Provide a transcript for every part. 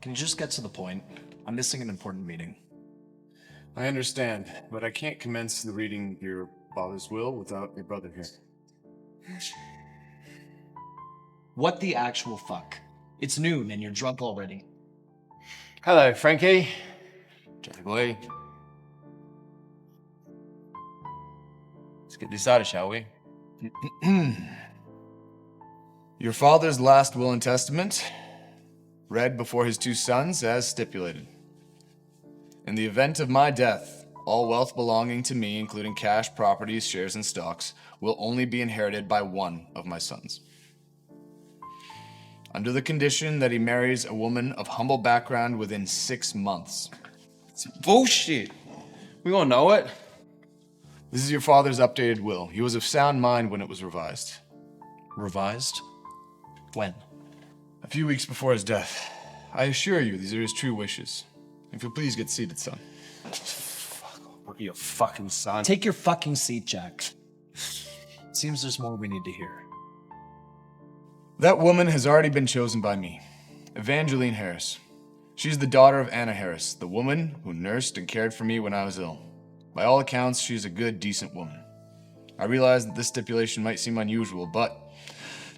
Can you just get to the point? I'm missing an important meeting. I understand, but I can't commence the reading your father's will without your brother here. What the actual fuck? It's noon and you're drunk already. Hello, Frankie. Jolly boy. Let's get this started, shall we? Your father's last will and testament, read before his 2 sons as stipulated. In the event of my death, all wealth belonging to me, including cash, properties, shares, and stocks, will only be inherited by one of my sons. Under the condition that he marries a woman of humble background within 6 months. It's bullshit. We all know it. This is your father's updated will. He was of sound mind when it was revised. Revised? When? A few weeks before his death. I assure you, these are his true wishes. If you'll please get seated, son. Fuck off. I'll be your fucking son. Take your fucking seat, Jack. Seems there's more we need to hear. That woman has already been chosen by me. Evangeline Harris. She's the daughter of Anna Harris, the woman who nursed and cared for me when I was ill. By all accounts, she's a good, decent woman. I realize that this stipulation might seem unusual, but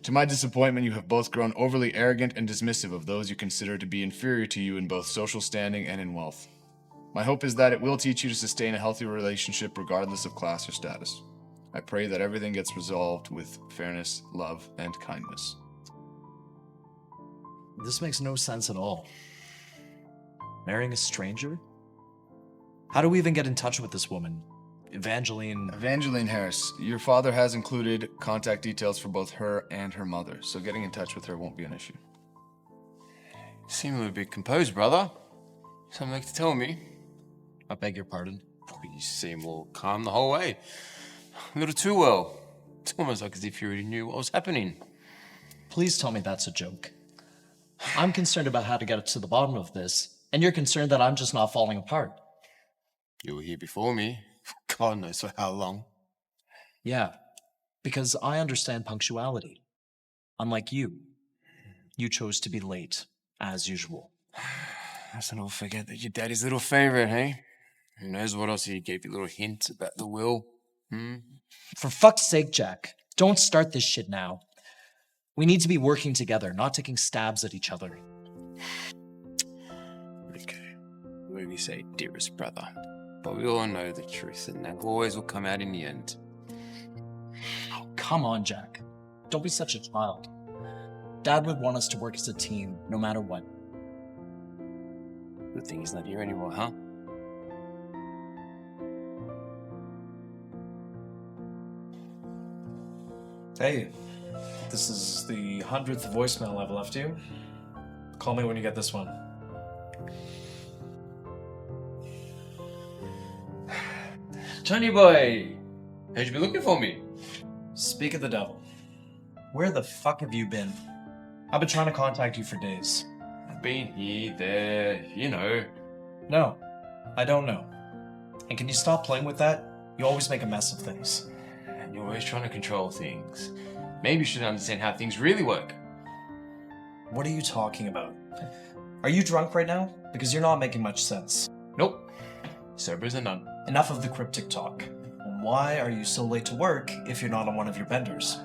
to my disappointment, you have both grown overly arrogant and dismissive of those you consider to be inferior to you in both social standing and in wealth. My hope is that it will teach you to sustain a healthy relationship regardless of class or status. I pray that everything gets resolved with fairness, love, and kindness. This makes no sense at all. Marrying a stranger? How do we even get in touch with this woman? Evangeline Harris. Your father has included contact details for both her and her mother, so getting in touch with her won't be an issue. You seem a little bit composed, brother. Something like to tell me? I beg your pardon? You seem all calm the whole way. A little too well. It's almost like as if you already knew what was happening. Please tell me that's a joke. I'm concerned about how to get to the bottom of this, and you're concerned that I'm just not falling apart. You were here before me. God knows for how long. Yeah, because I understand punctuality. Unlike you. You chose to be late, as usual. Let's not all forget that your daddy's little favorite, hey? Who knows what else he gave you a little hint about the will? For fuck's sake, Jack, don't start this shit now. We need to be working together, not taking stabs at each other. Okay, we say dearest brother. But we all know the truth, and that always will come out in the end. Oh, come on, Jack. Don't be such a child. Dad would want us to work as a team, no matter what. Good thing he's not here anymore, huh? Hey, this is the 100th voicemail I've left you. Call me when you get this one. Johnny boy! How'd you be looking for me? Speak of the devil. Where the fuck have you been? I've been trying to contact you for days. I've been here, there, you know. No, I don't know. And can you stop playing with that? You always make a mess of things. And you're always trying to control things. Maybe you should understand how things really work. What are you talking about? Are you drunk right now? Because you're not making much sense. Nope. Sober as a nun. Enough of the cryptic talk. And why are you so late to work if you're not on one of your benders?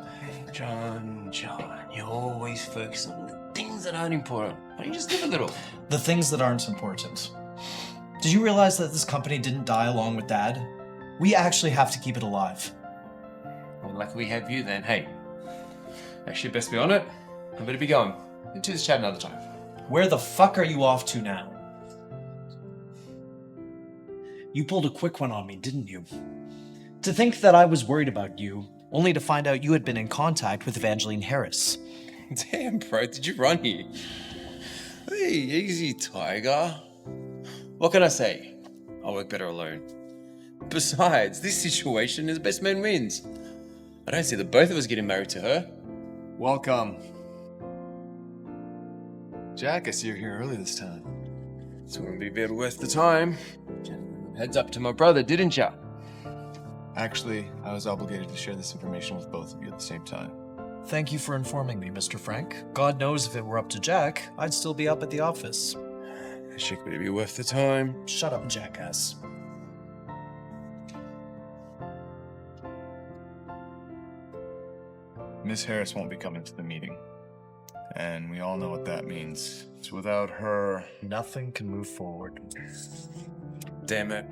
John, you always focus on the things that aren't important. Why don't you just live a little? The things that aren't important. Did you realize that this company didn't die along with Dad? We actually have to keep it alive. Well, luckily we have you then, hey. Actually, best be on it. I better be going. Let's do this chat another time. Where the fuck are you off to now? You pulled a quick one on me, didn't you? To think that I was worried about you, only to find out you had been in contact with Evangeline Harris. Damn, bro, did you run here? Hey, easy, Tiger. What can I say? I work better alone. Besides, this situation is best man wins. I don't see the both of us getting married to her. Welcome. Jack, I see you're here early this time. This wouldn't be a bit worth the time. Heads up to my brother, didn't ya? Actually, I was obligated to share this information with both of you at the same time. Thank you for informing me, Mr. Frank. God knows if it were up to Jack, I'd still be up at the office. Chick, would it be worth the time? Shut up, jackass. Miss Harris won't be coming to the meeting. And we all know what that means. It's without her. Nothing can move forward. Damn it.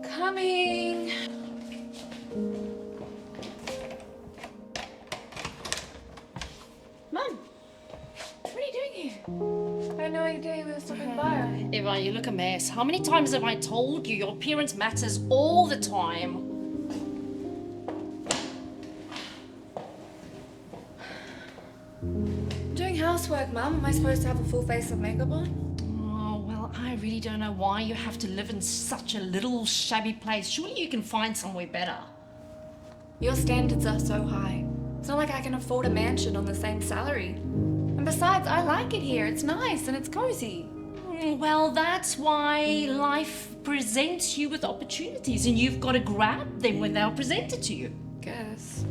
Coming. Mum, what are you doing here? I had no idea we were stopping by. Eva, you look a mess. How many times have I told you your appearance matters all the time? Doing housework, Mum. Am I supposed to have a full face of makeup on? Oh, well, I really don't know why you have to live in such a little shabby place. Surely you can find somewhere better. Your standards are so high. It's not like I can afford a mansion on the same salary. And besides, I like it here. It's nice and it's cozy. Well, that's why life presents you with opportunities and you've got to grab them when they're presented to you. Guess.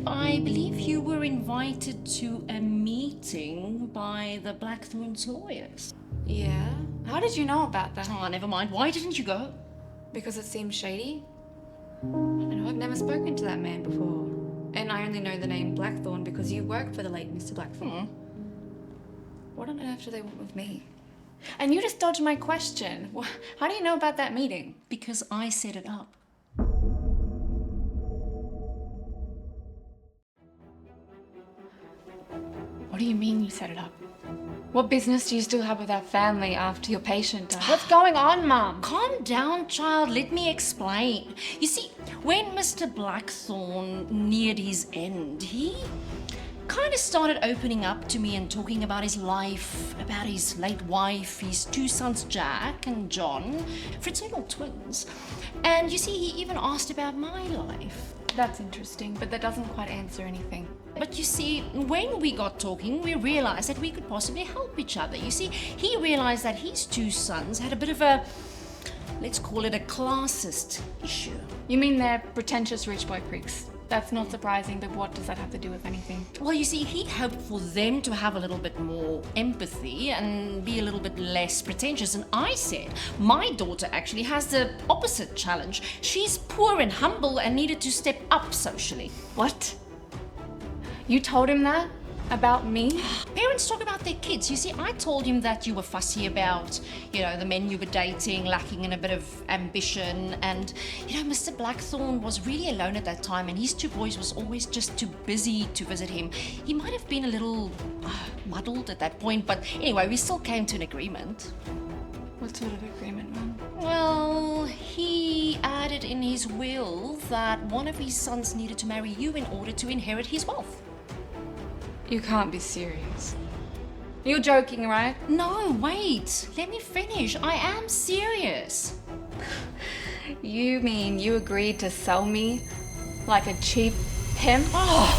I believe you were invited to a meeting by the Blackthrones lawyers. Yeah? How did you know about that? Oh, never mind. Why didn't you go? Because it seemed shady? I know I've never spoken to that man before. And I only know the name Blackthorn because you work for the late Mr. Blackthorn. What on earth do they want with me? And you just dodged my question. How do you know about that meeting? Because I set it up. What do you mean you set it up? What business do you still have with our family after your patient died? What's going on, Mum? Calm down, child. Let me explain. You see, when Mr. Blackthorn neared his end, he kind of started opening up to me and talking about his life, about his late wife, his two sons, Jack and John, fraternal twins. And you see, he even asked about my life. That's interesting, but that doesn't quite answer anything. But you see, when we got talking, we realized that we could possibly help each other. You see, he realized that his two sons had a bit of a, let's call it a classist issue. You mean they're pretentious rich boy pricks? That's not surprising, but what does that have to do with anything? Well, you see, he hoped for them to have a little bit more empathy and be a little bit less pretentious. And I said, my daughter actually has the opposite challenge. She's poor and humble and needed to step up socially. What? You told him that? About me? Parents talk about their kids. You see, I told him that you were fussy about, the men you were dating, lacking in a bit of ambition. And, Mr. Blackthorn was really alone at that time and his two boys was always just too busy to visit him. He might have been a little muddled at that point, but anyway, we still came to an agreement. What sort of agreement, Mum? Well, he added in his will that one of his sons needed to marry you in order to inherit his wealth. You can't be serious. You're joking, right? No, wait. Let me finish. I am serious. You mean you agreed to sell me like a cheap pimp? Oh.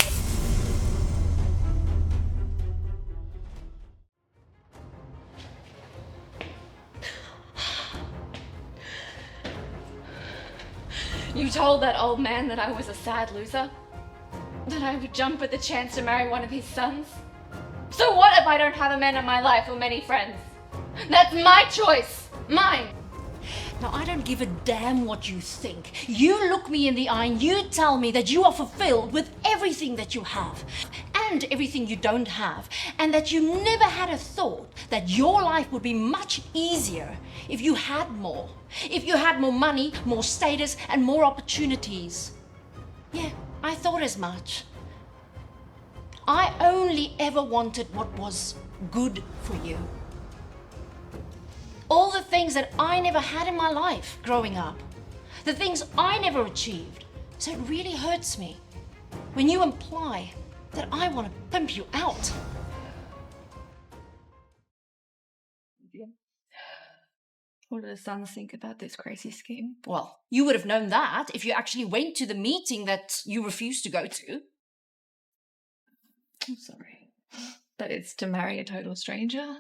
You told that old man that I was a sad loser? That I would jump at the chance to marry one of his sons? So what if I don't have a man in my life or many friends? That's my choice! Mine! Now, I don't give a damn what you think. You look me in the eye and you tell me that you are fulfilled with everything that you have and everything you don't have, and that you never had a thought that your life would be much easier if you had more. If you had more money, more status, and more opportunities. Yeah, I thought as much. I only ever wanted what was good for you. All the things that I never had in my life growing up. The things I never achieved. So it really hurts me when you imply that I want to pimp you out. What do the sons think about this crazy scheme? Well, you would have known that if you actually went to the meeting that you refused to go to. I'm sorry. But it's to marry a total stranger?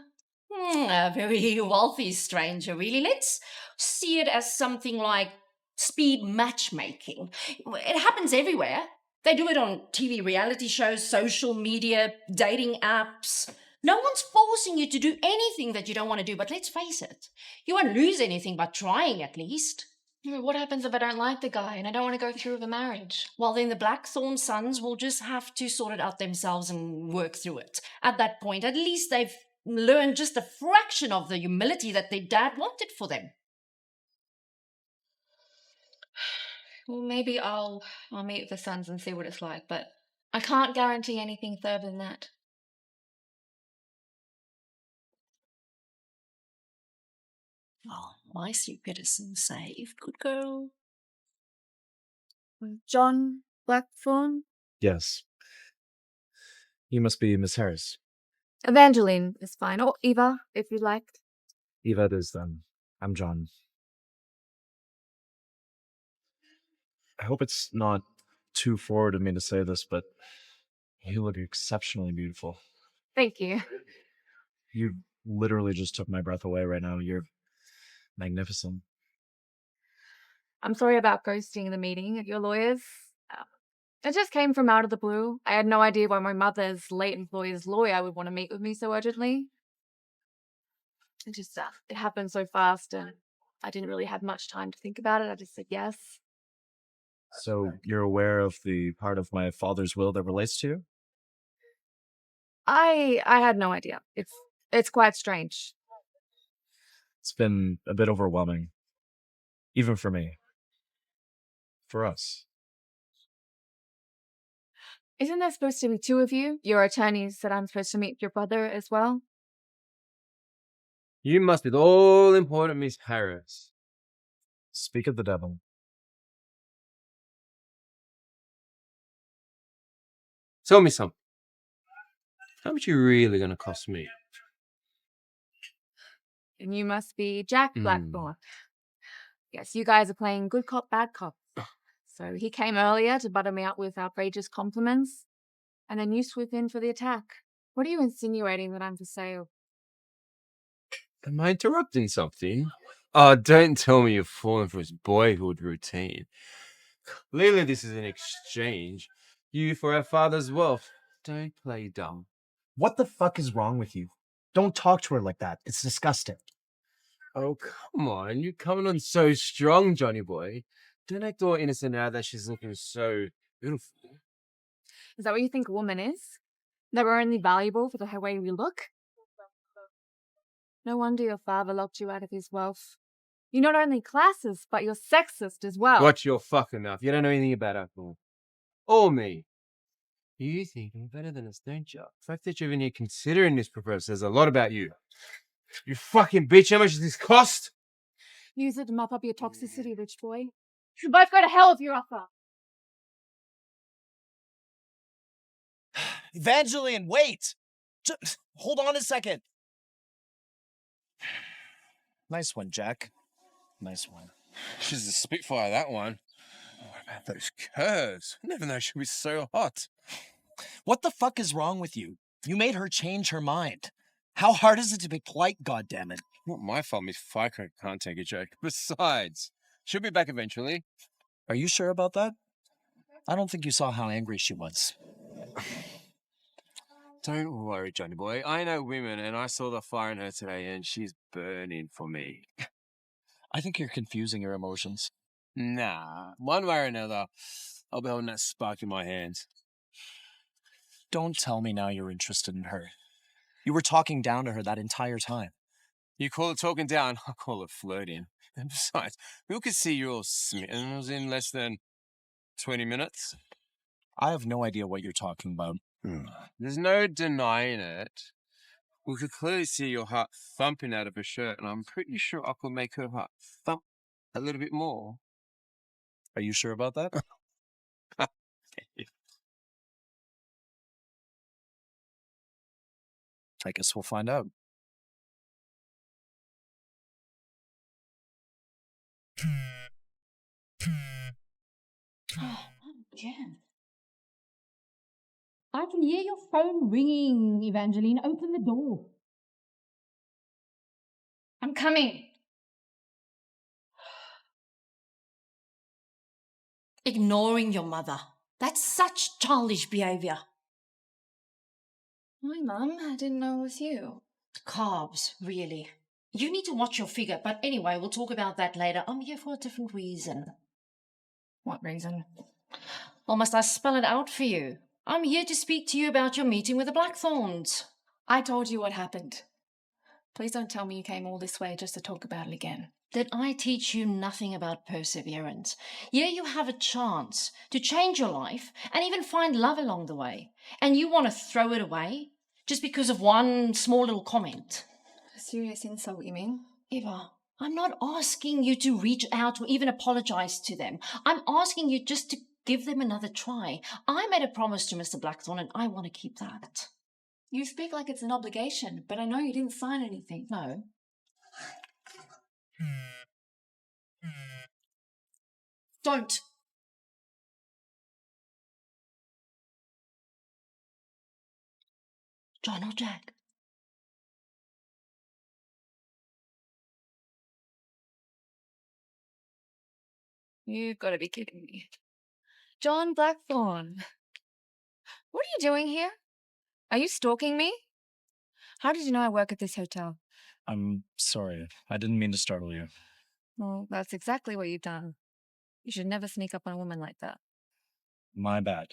A very wealthy stranger, really. Let's see it as something like speed matchmaking. It happens everywhere. They do it on TV reality shows, social media, dating apps. No one's forcing you to do anything that you don't want to do, but let's face it, you won't lose anything by trying at least. Yeah, but what happens if I don't like the guy and I don't want to go through with a marriage? Well, then the Blackthorn sons will just have to sort it out themselves and work through it. At that point, at least they've learned just a fraction of the humility that their dad wanted for them. Well, maybe I'll meet with the sons and see what it's like, but I can't guarantee anything further than that. Oh, my secret is safe. Good girl. John Blackthorn? Yes. You must be Miss Harris. Evangeline is fine. Or Eva, if you liked. Eva it is then. I'm John. I hope it's not too forward of me to say this, but you look exceptionally beautiful. Thank you. You literally just took my breath away right now. You're magnificent. I'm sorry about ghosting the meeting at your lawyer's. It just came from out of the blue. I had no idea why my mother's late employer's lawyer would want to meet with me so urgently. It happened so fast and I didn't really have much time to think about it. I just said yes. So you're aware of the part of my father's will that relates to you? I had no idea. It's quite strange. It's been a bit overwhelming. Even for me. For us. Isn't there supposed to be two of you? Your attorney said I'm supposed to meet your brother as well. You must be the all-important Miss Harris. Speak of the devil. Tell me something. How much you really gonna cost me? And you must be Jack Blackthorn. Yes, you guys are playing good cop, bad cop. So he came earlier to butter me up with outrageous compliments, and then you swoop in for the attack. What are you insinuating that I'm for sale? Am I interrupting something? Oh, don't tell me you've fallen for his boyhood routine. Clearly this is an exchange. You for our father's wealth. Don't play dumb. What the fuck is wrong with you? Don't talk to her like that. It's disgusting. Oh, come on. You're coming on so strong, Johnny boy. Don't act all innocent now that she's looking so beautiful. Is that what you think a woman is? That we're only valuable for the way we look? No wonder your father locked you out of his wealth. You're not only classist, but you're sexist as well. Watch your fucking mouth. You don't know anything about alcohol. Or me. You think I'm better than us, don't you? The fact that you're even here considering this proposal says a lot about you. You fucking bitch, how much does this cost? Use it to mop up your toxicity, rich boy. You should both go to hell if you offer. Evangeline, wait! Just hold on a second. Nice one, Jack. Nice one. She's a spitfire, that one. What about those curves? I never know she was so hot. What the fuck is wrong with you? You made her change her mind. How hard is it to be polite, goddammit? Not my fault Miss Fiker can't take a joke. Besides, she'll be back eventually. Are you sure about that? I don't think you saw how angry she was. Don't worry, Johnny boy. I know women, and I saw the fire in her today, and she's burning for me. I think you're confusing your emotions. Nah, one way or another, I'll be holding that spark in my hands. Don't tell me now you're interested in her. You were talking down to her that entire time. You call it talking down, I call it flirting. And besides, who could see you're all smitten in less than 20 minutes? I have no idea what you're talking about. There's no denying it. We could clearly see your heart thumping out of her shirt, and I'm pretty sure I could make her heart thump a little bit more. Are you sure about that? I guess we'll find out. Oh, Jen. I can hear your phone ringing, Evangeline. Open the door. I'm coming. Ignoring your mother. That's such childish behavior. Hi, Mum. I didn't know it was you. Carbs, really. You need to watch your figure, but anyway, we'll talk about that later. I'm here for a different reason. What reason? Or must I spell it out for you? I'm here to speak to you about your meeting with the Blackthorns. I told you what happened. Please don't tell me you came all this way just to talk about it again. Did I teach you nothing about perseverance? Here you have a chance to change your life and even find love along the way. And you want to throw it away just because of one small little comment. A serious insult, you mean? Eva, I'm not asking you to reach out or even apologize to them. I'm asking you just to give them another try. I made a promise to Mr. Blackthorn and I want to keep that. You speak like it's an obligation, but I know you didn't sign anything. No. Don't. John or Jack? You've got to be kidding me. John Blackthorn. What are you doing here? Are you stalking me? How did you know I work at this hotel? I'm sorry. I didn't mean to startle you. Well, that's exactly what you've done. You should never sneak up on a woman like that. My bad.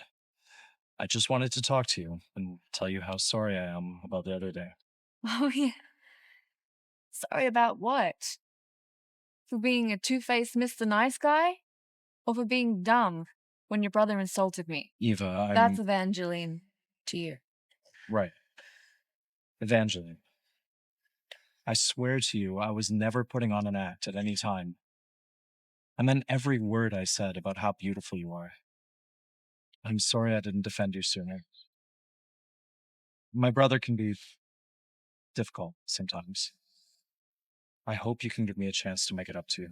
I just wanted to talk to you and tell you how sorry I am about the other day. Oh, yeah. Sorry about what? For being a two-faced Mr. Nice Guy? Or for being dumb when your brother insulted me? Eva, That's Evangeline to you. Right. Evangeline. I swear to you, I was never putting on an act at any time. I meant every word I said about how beautiful you are. I'm sorry I didn't defend you sooner. My brother can be difficult sometimes. I hope you can give me a chance to make it up to you.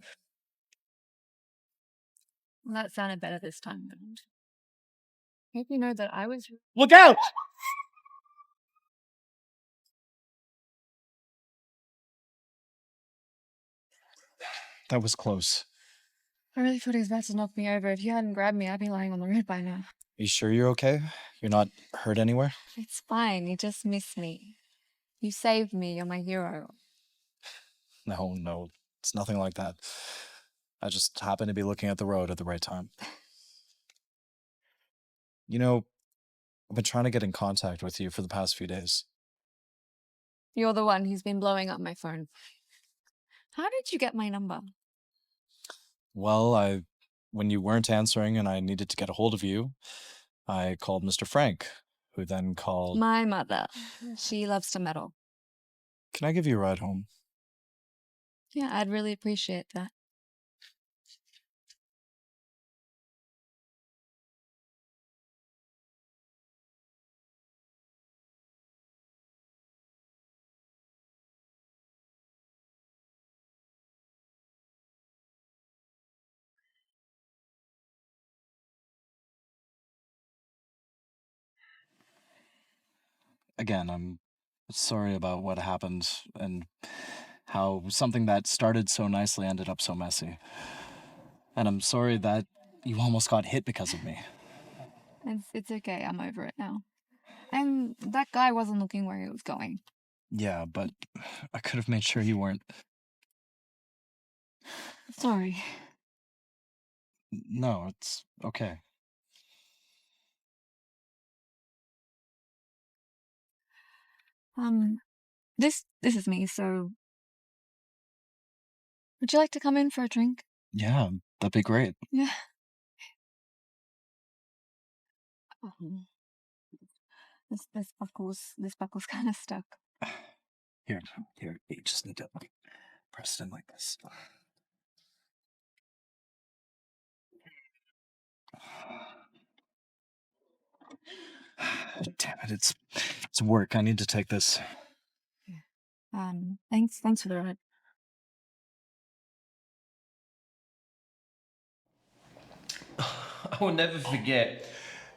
Well, that sounded better this time around. Hope you know that I was... Look out! That was close. I really thought he was about to knock me over. If you hadn't grabbed me, I'd be lying on the road by now. You sure you're okay? You're not hurt anywhere? It's fine. You just missed me. You saved me. You're my hero. No, it's nothing like that. I just happened to be looking at the road at the right time. You know, I've been trying to get in contact with you for the past few days. You're the one who's been blowing up my phone. How did you get my number? Well, when you weren't answering and I needed to get a hold of you, I called Mr. Frank, who then called... My mother. She loves to meddle. Can I give you a ride home? Yeah, I'd really appreciate that. Again, I'm sorry about what happened and how something that started so nicely ended up so messy. And I'm sorry that you almost got hit because of me. It's okay. I'm over it now. And that guy wasn't looking where he was going. Yeah, but I could have made sure you weren't. Sorry. No, it's okay. This is me, so would you like to come in for a drink? Yeah, that'd be great. Yeah. This buckle's kind of stuck. Here, you just need to press it in like this. Damn it, it's work. I need to take this. Thanks for the ride. will never forget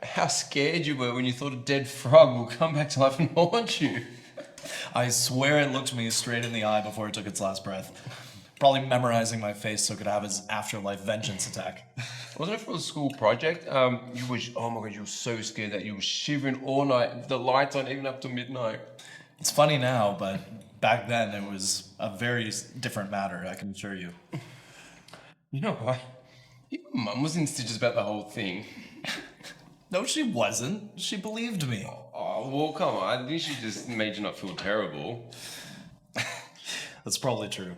how scared you were when you thought a dead frog will come back to life and haunt you. I swear it looked me straight in the eye before it took its last breath. Probably memorizing my face so it could have his afterlife vengeance attack. Wasn't it for a school project? You were, oh my god, you were so scared that you were shivering all night with the lights on even up to midnight. It's funny now, but back then it was a very different matter, I can assure you. You know what? Your mum was in stitches about the whole thing. No, she wasn't. She believed me. Oh, well, come on. I think she just made you not feel terrible. That's probably true.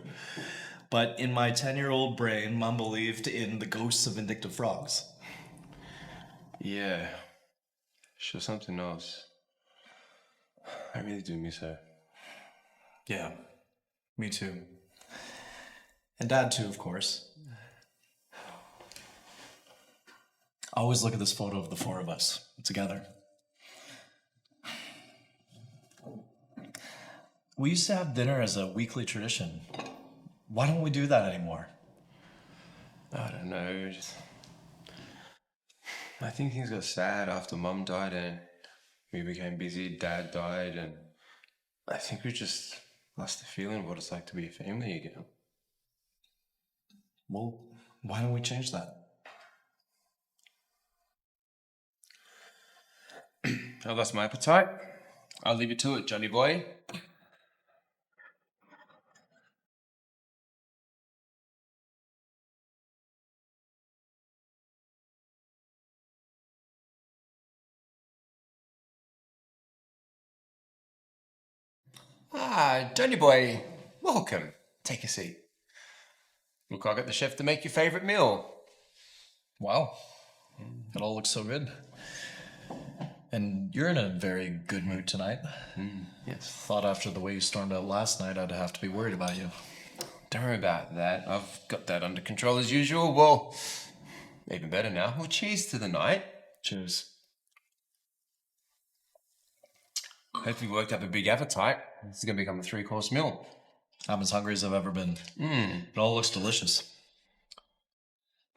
But in my 10-year-old brain, Mum believed in the ghosts of vindictive frogs. Yeah. She was something else. I really do miss her. Yeah, me too. And Dad too, of course. I always look at this photo of the four of us together. We used to have dinner as a weekly tradition. Why don't we do that anymore? I don't know. I think things got sad after Mum died and we became busy. Dad died, and I think we just lost the feeling of what it's like to be a family again. Well, why don't we change that? I lost my appetite. I'll leave you to it, Johnny boy. Ah, Johnny boy, welcome. Take a seat. Look, I got the chef to make your favourite meal. Wow, it all looks so good. And you're in a very good mood tonight. Yes. Thought after the way you stormed out last night, I'd have to be worried about you. Don't worry about that. I've got that under control as usual. Well, even better now. Well, cheers to the night. Cheers. Hope you worked up a big appetite. This is going to become a 3-course meal. I'm as hungry as I've ever been. It all looks delicious.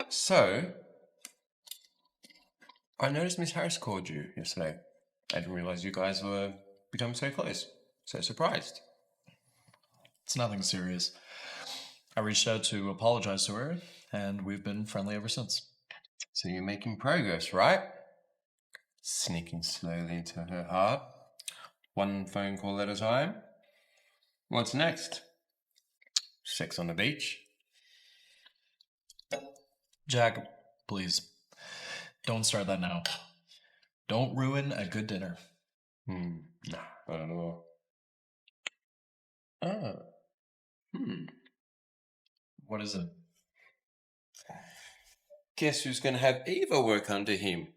So, I noticed Miss Harris called you yesterday. I didn't realise you guys were becoming so close. So surprised. It's nothing serious. I reached out to apologize to her, and we've been friendly ever since. So you're making progress, right? Sneaking slowly into her heart. One phone call at a time. What's next? Sex on the beach? Jack, please, don't start that now. Don't ruin a good dinner. Nah, I don't know. Oh. What is it? Guess who's going to have Eva work under him?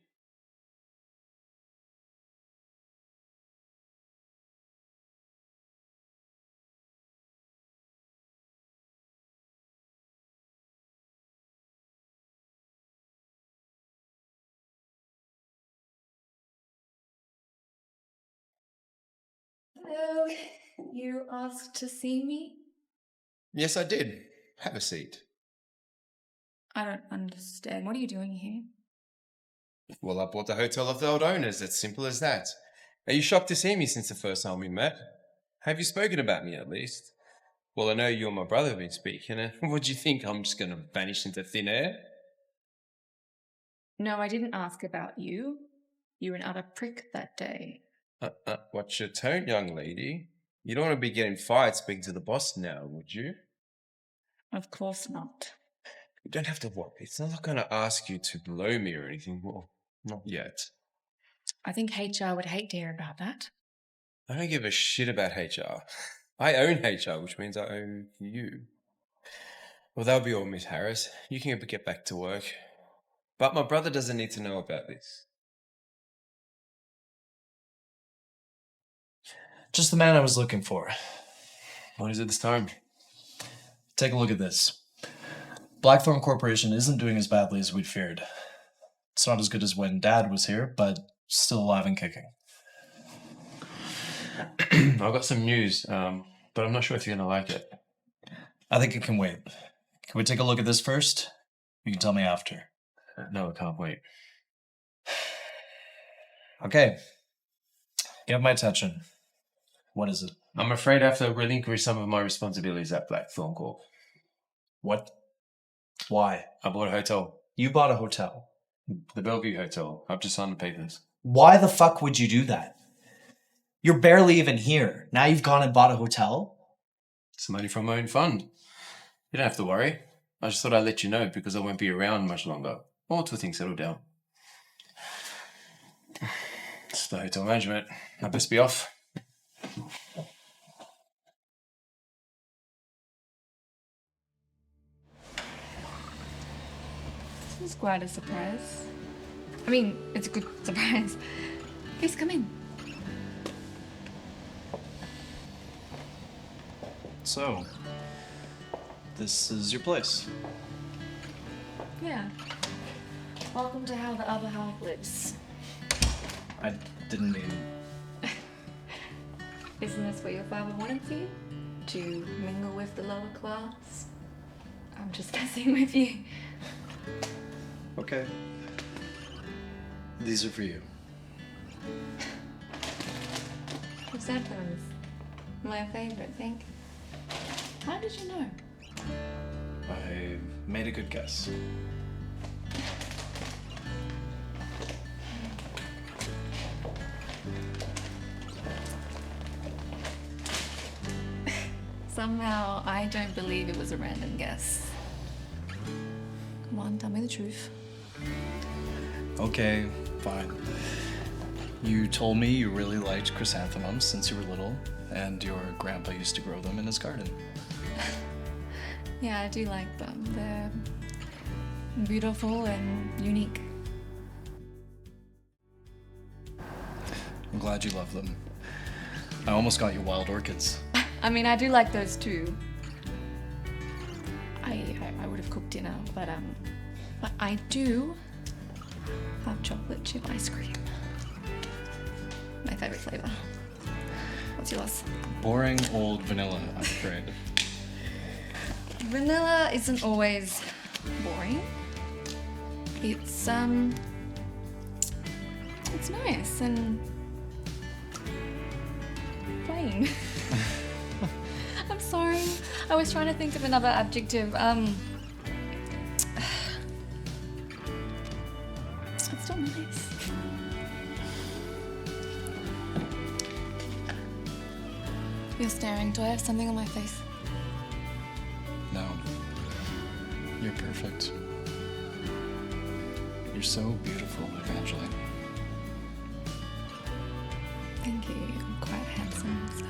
Hello, you asked to see me? Yes, I did. Have a seat. I don't understand. What are you doing here? Well, I bought the hotel of the old owners. It's simple as that. Are you shocked to see me since the first time we met? Have you spoken about me at least? Well, I know you and my brother have been speaking. What do you think? I'm just going to vanish into thin air? No, I didn't ask about you. You were an utter prick that day. What's your tone, young lady? You don't want to be getting fired speaking to the boss now, would you? Of course not. You don't have to worry. It's not going to ask you to blow me or anything. Well, not yet. I think HR would hate to hear about that. I don't give a shit about HR. I own HR, which means I own you. Well, that'll be all, Miss Harris. You can get back to work. But my brother doesn't need to know about this. Just the man I was looking for. What is it this time? Take a look at this. Blackthorn Corporation isn't doing as badly as we'd feared. It's not as good as when Dad was here, but still alive and kicking. I've got some news, but I'm not sure if you're going to like it. I think it can wait. Can we take a look at this first? You can tell me after. No, I can't wait. Okay. You have my attention. What is it? I'm afraid I have to relinquish some of my responsibilities at Blackthorn Corp. What? Why? I bought a hotel. You bought a hotel. The Bellevue Hotel. I've just signed the papers. Why the fuck would you do that? You're barely even here. Now you've gone and bought a hotel? It's money from my own fund. You don't have to worry. I just thought I'd let you know because I won't be around much longer. Or till things settle down. It's the hotel management. I best be off. This is quite a surprise. I mean, it's a good surprise. Please come in. So, this is your place. Yeah. Welcome to how the other half lives. I didn't mean... Isn't this what your father wanted for you? To mingle with the lower class? I'm just messing with you. Okay. These are for you. Chrysanthemums. My favorite thing. How did you know? I made a good guess. Somehow, I don't believe it was a random guess. Come on, tell me the truth. Okay, fine. You told me you really liked chrysanthemums since you were little, and your grandpa used to grow them in his garden. Yeah, I do like them. They're beautiful and unique. I'm glad you love them. I almost got you wild orchids. I mean, I do like those too. I would have cooked dinner, but I do love chocolate chip ice cream. My favorite flavor. What's yours? Boring old vanilla, I'm afraid. Vanilla isn't always boring. It's nice and plain. I'm sorry. I was trying to think of another adjective. It's still nice. You're staring. Do I have something on my face? No. You're perfect. You're so beautiful, Evangeline. Thank you. You're quite handsome, so.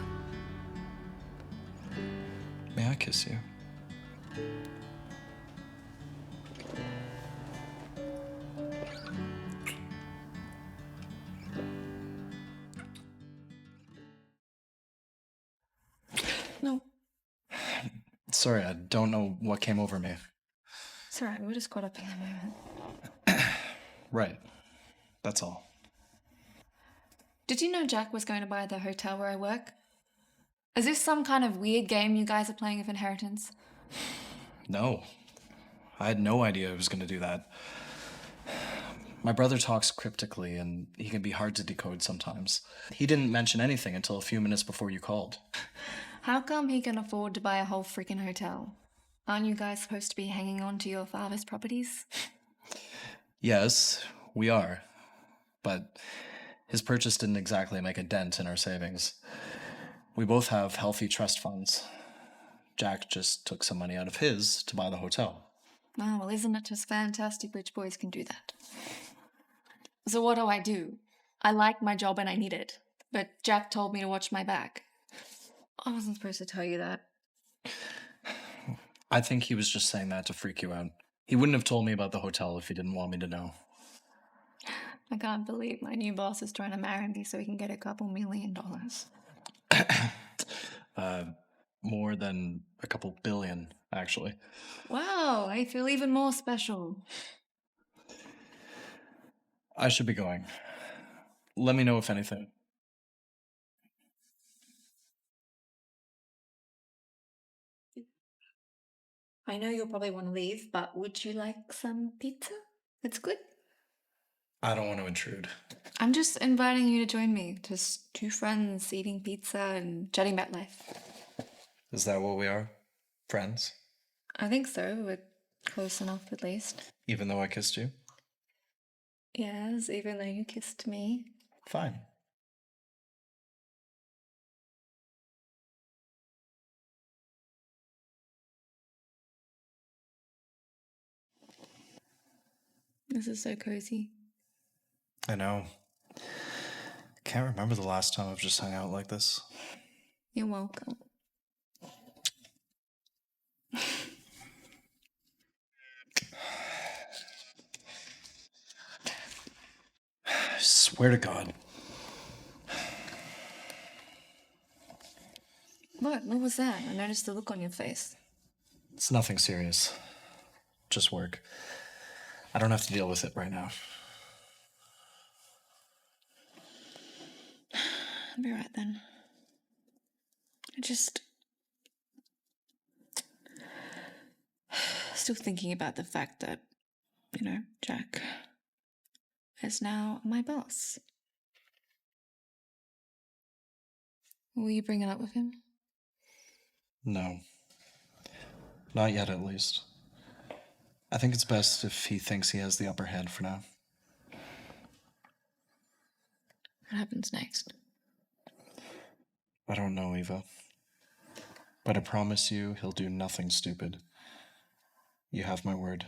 May I kiss you? No, Sorry, I don't know what came over me. it's alright. We're just caught up in the moment. Right. That's all. Did you know Jack was going to buy the hotel where I work? Is this some kind of weird game you guys are playing of inheritance? No. I had no idea I was going to do that. My brother talks cryptically, and he can be hard to decode sometimes. He didn't mention anything until a few minutes before you called. How come he can afford to buy a whole freaking hotel? Aren't you guys supposed to be hanging on to your father's properties? Yes, we are. But his purchase didn't exactly make a dent in our savings. We both have healthy trust funds. Jack just took some money out of his to buy the hotel. Oh, well, isn't it just fantastic rich boys can do that? So what do? I like my job and I need it. But Jack told me to watch my back. I wasn't supposed to tell you that. I think he was just saying that to freak you out. He wouldn't have told me about the hotel if he didn't want me to know. I can't believe my new boss is trying to marry me so he can get a couple $1 million. More than a couple billion, actually. Wow, I feel even more special. I should be going. Let me know if anything. I know you'll probably want to leave, but would you like some pizza? It's good. I don't want to intrude. I'm just inviting you to join me. Just two friends eating pizza and chatting about life. Is that what we are? Friends? I think so. We're close enough, at least. Even though I kissed you? Yes, even though you kissed me. Fine. This is so cozy. I know. Can't remember the last time I've just hung out like this. You're welcome. I swear to God. What was that? I noticed the look on your face. It's nothing serious. Just work. I don't have to deal with it right now. I'll be right then. I just... Still thinking about the fact that, Jack is now my boss. Will you bring it up with him? No. Not yet, at least. I think it's best if he thinks he has the upper hand for now. What happens next? I don't know, Eva. But I promise you he'll do nothing stupid. You have my word.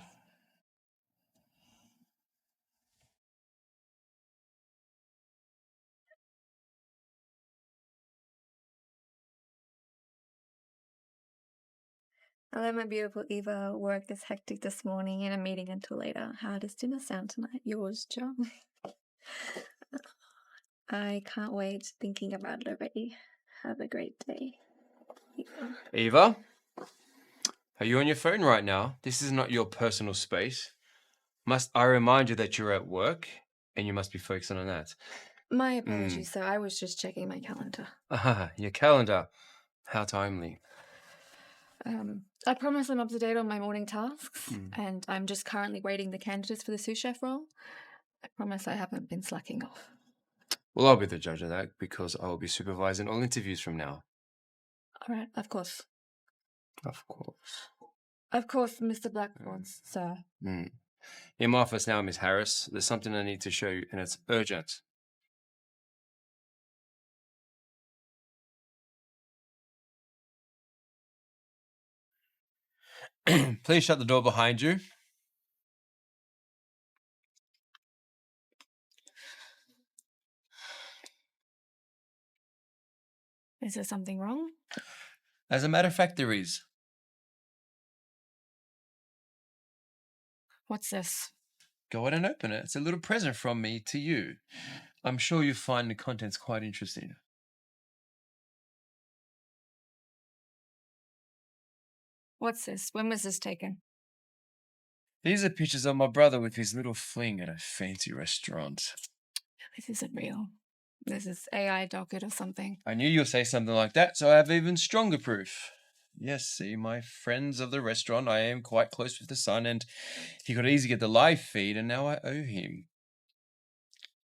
I let my beautiful Eva work this hectic this morning in a meeting until later. How does dinner sound tonight? Yours, Joe? I can't wait thinking about it already. Have a great day, Eva. Eva? Are you on your phone right now? This is not your personal space. Must I remind you that you're at work and you must be focusing on that? My apologies, sir. I was just checking my calendar. Ah, your calendar. How timely. I promise I'm up to date on my morning tasks, and I'm just currently waiting the candidates for the sous chef role. I promise I haven't been slacking off. Well, I'll be the judge of that because I will be supervising all interviews from now. All right, of course. Of course. Of course, Mr. Blackthorne, sir. In my office now, Miss Harris. There's something I need to show you, and it's urgent. Please shut the door behind you. Is there something wrong? As a matter of fact, there is. What's this? Go ahead and open it. It's a little present from me to you. I'm sure you find the contents quite interesting. What's this? When was this taken? These are pictures of my brother with his little fling at a fancy restaurant. This isn't real. This is AI docket or something. I knew you'd say something like that, so I have even stronger proof. Yes, see, my friends of the restaurant, I am quite close with the son, and he could easily get the live feed, and now I owe him.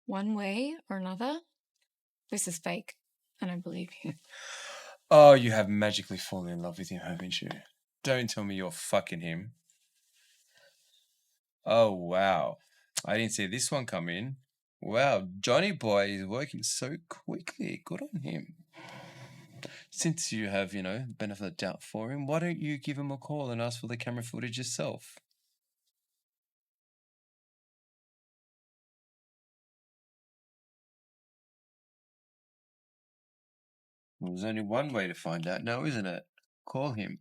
One way or another? This is fake. I don't believe you. Oh, you have magically fallen in love with him, haven't you? Don't tell me you're fucking him. Oh, wow. I didn't see this one come in. Wow, Johnny Boy is working so quickly. Good on him. Since you have, benefit of the doubt for him, why don't you give him a call and ask for the camera footage yourself? Well, there's only one way to find out now, isn't it? Call him.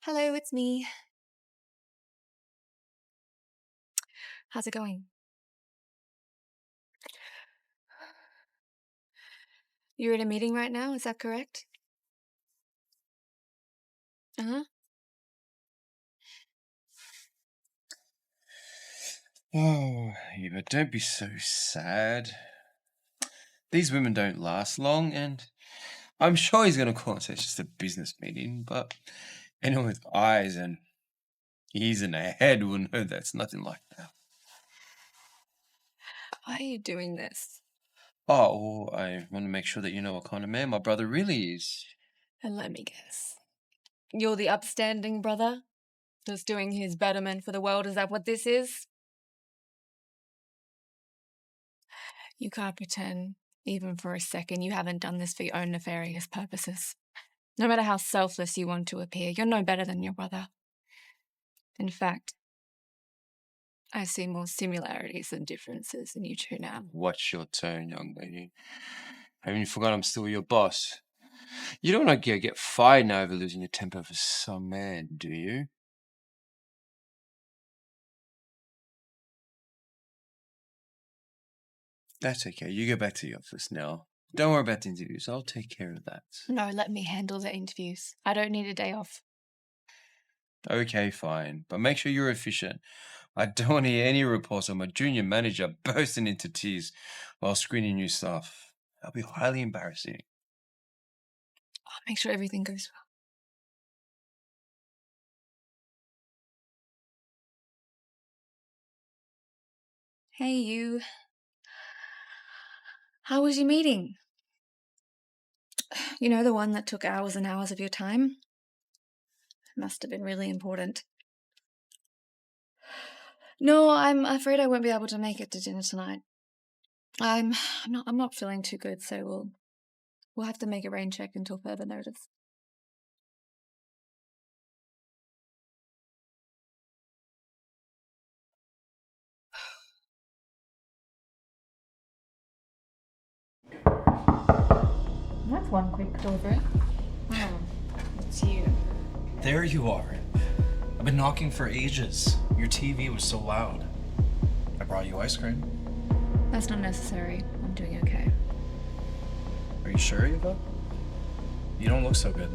Hello, it's me. How's it going? You're in a meeting right now, is that correct? Uh-huh. Oh, Eva, don't be so sad. These women don't last long, and I'm sure he's going to call it it's just a business meeting, but anyone with eyes and ears and a head will know that's nothing like that. Why are you doing this? Oh, well, I want to make sure that you know what kind of man my brother really is. And let me guess. You're the upstanding brother that's doing his betterment for the world. Is that what this is? You can't pretend, even for a second, you haven't done this for your own nefarious purposes. No matter how selfless you want to appear, you're no better than your brother. In fact, I see more similarities than differences in you two now. Watch your tone, young lady. Haven't you forgot I'm still your boss? You don't want to get fired now over losing your temper for some man, do you? That's okay. You go back to the office now. Don't worry about the interviews. I'll take care of that. No, let me handle the interviews. I don't need a day off. Okay, fine. But make sure you're efficient. I don't want to hear any reports of my junior manager bursting into tears while screening new staff. That'll be highly embarrassing. I'll make sure everything goes well. Hey, you. How was your meeting? You know, the one that took hours and hours of your time? Must have been really important. No, I'm afraid I won't be able to make it to dinner tonight. I'm not feeling too good, so we'll have to make a rain check until further notice. That's one quick over. Oh, it's you. There you are. I've been knocking for ages. Your TV was so loud. I brought you ice cream. That's not necessary. I'm doing okay. Are you sure, Eva? You don't look so good.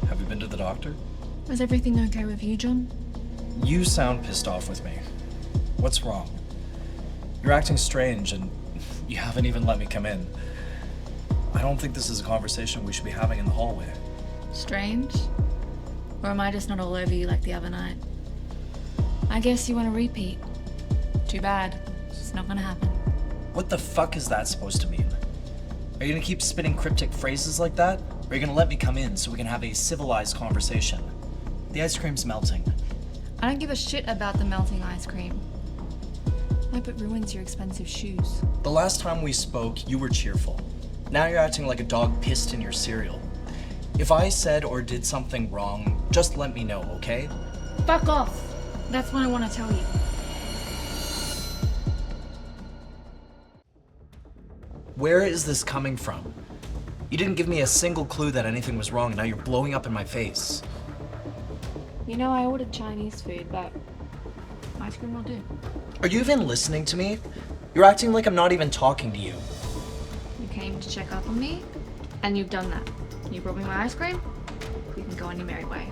Have you been to the doctor? Is everything okay with you, John? You sound pissed off with me. What's wrong? You're acting strange and you haven't even let me come in. I don't think this is a conversation we should be having in the hallway. Strange? Or am I just not all over you like the other night? I guess you want to repeat. Too bad. It's not gonna happen. What the fuck is that supposed to mean? Are you gonna keep spitting cryptic phrases like that? Or are you gonna let me come in so we can have a civilized conversation? The ice cream's melting. I don't give a shit about the melting ice cream. I hope it ruins your expensive shoes. The last time we spoke, you were cheerful. Now you're acting like a dog pissed in your cereal. If I said or did something wrong, just let me know, okay? Fuck off! That's what I want to tell you. Where is this coming from? You didn't give me a single clue that anything was wrong, and now you're blowing up in my face. You know, I ordered Chinese food, but ice cream will do. Are you even listening to me? You're acting like I'm not even talking to you. You came to check up on me, and you've done that. You brought me my ice cream. You can go on your merry way.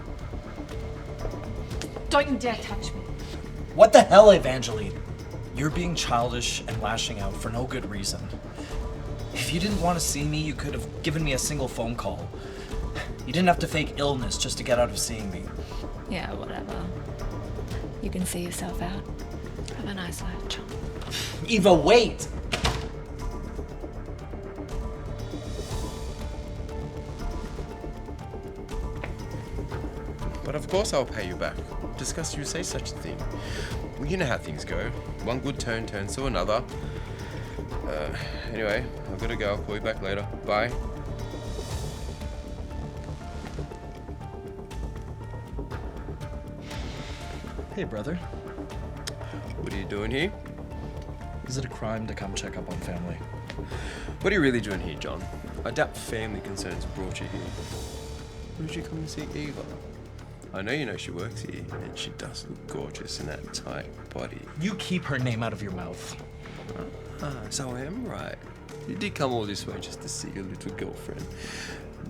Don't you dare touch me. What the hell, Evangeline? You're being childish and lashing out for no good reason. If you didn't want to see me, you could have given me a single phone call. You didn't have to fake illness just to get out of seeing me. Yeah, whatever. You can see yourself out. Have a nice life, John. Eva, wait! But of course I'll pay you back. Disgust you say such a thing. Well, you know how things go. One good turn turns to another. Anyway, I've got to go. I'll call you back later. Bye. Hey, brother. What are you doing here? Is it a crime to come check up on family? What are you really doing here, John? I doubt family concerns brought you here. Why did you come to see Eva? I know you know she works here, and she does look gorgeous in that tight body. You keep her name out of your mouth. So I am right. You did come all this way just to see your little girlfriend.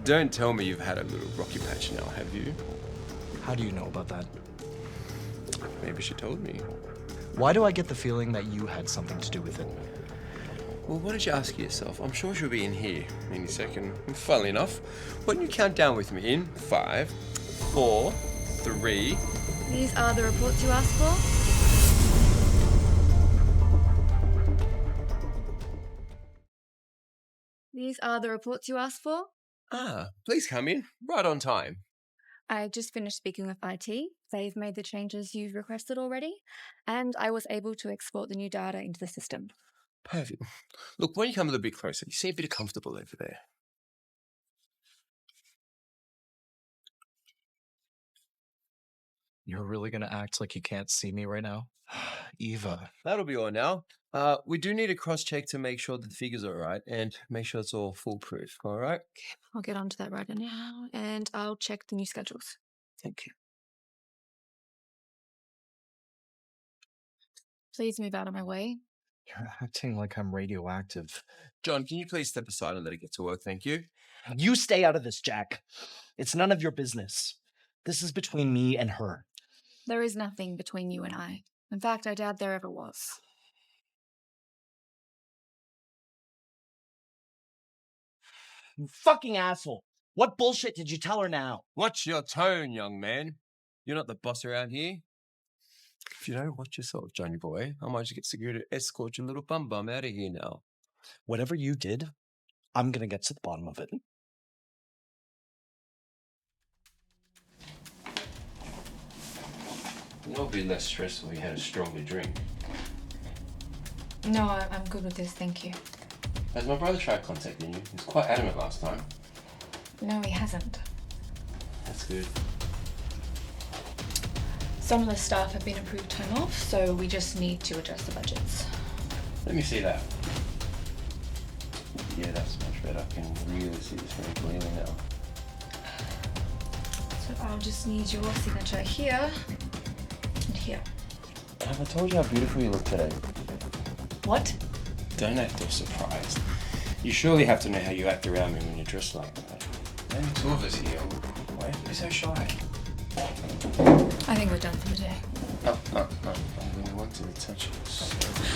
Don't tell me you've had a little rocky patch now, have you? How do you know about that? Maybe she told me. Why do I get the feeling that you had something to do with it? Well, why don't you ask yourself? I'm sure she'll be in here any second. And funnily enough, why don't you count down with me in 5, 4, 3. These are the reports you asked for? These are the reports you asked for? Please come in. Right on time. I just finished speaking with IT. They've made the changes you've requested already, and I was able to export the new data into the system. Perfect. Look, why don't you come a little bit closer? You seem a bit comfortable over there. You're really gonna act like you can't see me right now? Eva. That'll be all now. We do need a cross-check to make sure that the figures are right and make sure it's all foolproof, all right? I'll get onto that right now, and I'll check the new schedules. Thank you. Please move out of my way. You're acting like I'm radioactive. John, can you please step aside and let her get to work? Thank you. You stay out of this, Jack. It's none of your business. This is between me and her. There is nothing between you and I. In fact, I doubt there ever was. You fucking asshole. What bullshit did you tell her now? Watch your tone, young man. You're not the boss around here. If you don't watch yourself, Johnny boy, I might just get security to escort your little bum out of here now. Whatever you did, I'm gonna get to the bottom of it. You know, it'd be less stressful if you had a stronger drink. No, I'm good with this, thank you. Has my brother tried contacting you? He was quite adamant last time. No, he hasn't. That's good. Some of the staff have been approved time off, so we just need to adjust the budgets. Let me see that. Yeah, that's much better. I can really see this very clearly now. So I'll just need your signature here and here. Have I told you how beautiful you look today? What? Don't act all surprised. You surely have to know how you act around me when you're dressed like that. Only two of us here. Why are you so shy? I think we're done for the day. No. I really wanted to touch you.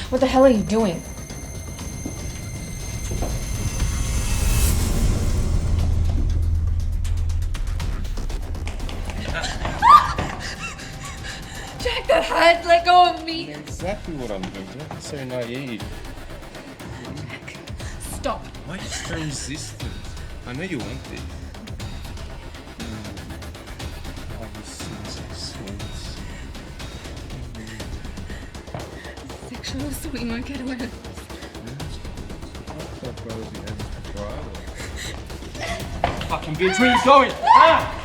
What the hell are you doing? Jack, that hat, let go of me. Exactly what I'm doing. Don't be so naive. Stop. Why are you so resistant? I know you want this. Oh, you seem so sweet. Sexual swing, won't get away with it. Fucking bitch, where you going? Ah!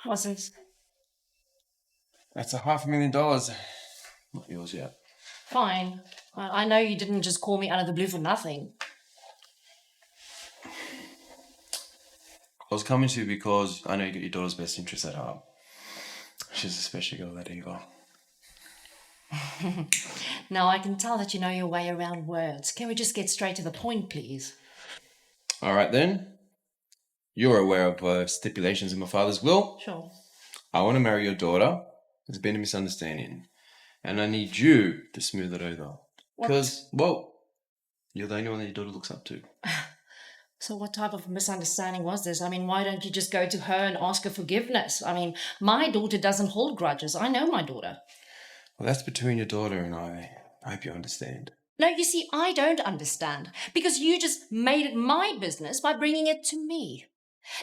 What's this? That's $500,000. Not yours yet. Fine. I know you didn't just call me out of the blue for nothing. I was coming to you because I know you got your daughter's best interest at heart. She's a special girl, that Eva. Now I can tell that you know your way around words. Can we just get straight to the point, please? All right then. You're aware of stipulations in my father's will. Sure. I want to marry your daughter. There's been a misunderstanding. And I need you to smooth it over. Because, well, you're the only one that your daughter looks up to. So what type of misunderstanding was this? I mean, why don't you just go to her and ask her forgiveness? I mean, my daughter doesn't hold grudges. I know my daughter. Well, that's between your daughter and I. I hope you understand. No, you see, I don't understand. Because you just made it my business by bringing it to me.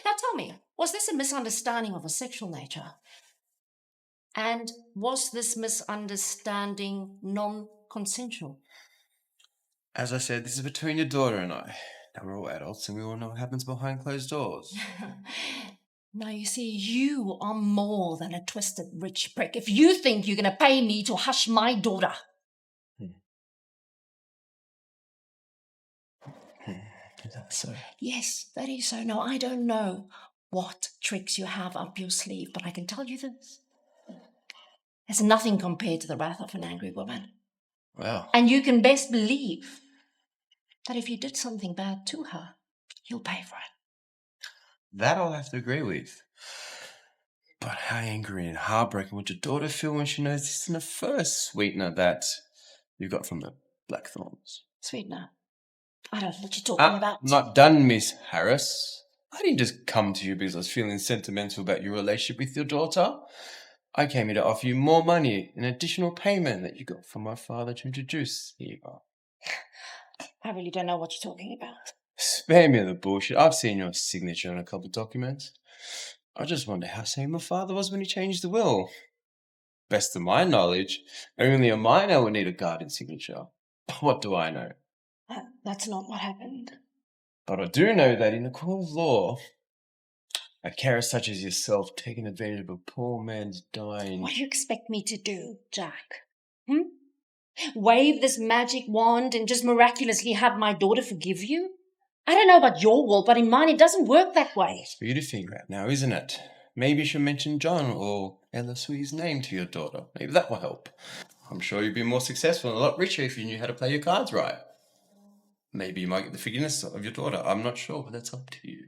Now tell me, was this a misunderstanding of a sexual nature? And was this misunderstanding non-consensual? As I said, this is between your daughter and I. Now we're all adults and we all know what happens behind closed doors. Now, you see, you are more than a twisted rich prick if you think you're going to pay me to hush my daughter. Is that so? Yes, that is so. No, I don't know what tricks you have up your sleeve, but I can tell you this. There's nothing compared to the wrath of an angry woman. Wow. And you can best believe that if you did something bad to her, you'll pay for it. That I'll have to agree with. But how angry and heartbroken would your daughter feel when she knows this isn't the first sweetener that you got from the Blackthorns? Sweetener, I don't know what you're talking about. I'm not done, Miss Harris. I didn't just come to you because I was feeling sentimental about your relationship with your daughter. I came here to offer you more money, an additional payment that you got from my father to introduce Eva. I really don't know what you're talking about. Spare me the bullshit. I've seen your signature on a couple of documents. I just wonder how sane my father was when he changed the will. Best of my knowledge, only a minor would need a guardian signature. What do I know? That's not what happened. But I do know that in the court of law, a carer such as yourself taking advantage of a poor man's dying... What do you expect me to do, Jack? Wave this magic wand and just miraculously have my daughter forgive you? I don't know about your world, but in mine it doesn't work that way. It's for you to figure out now, isn't it? Maybe you should mention John or Ella Sui's name to your daughter. Maybe that will help. I'm sure you'd be more successful and a lot richer if you knew how to play your cards right. Maybe you might get the forgiveness of your daughter. I'm not sure, but that's up to you.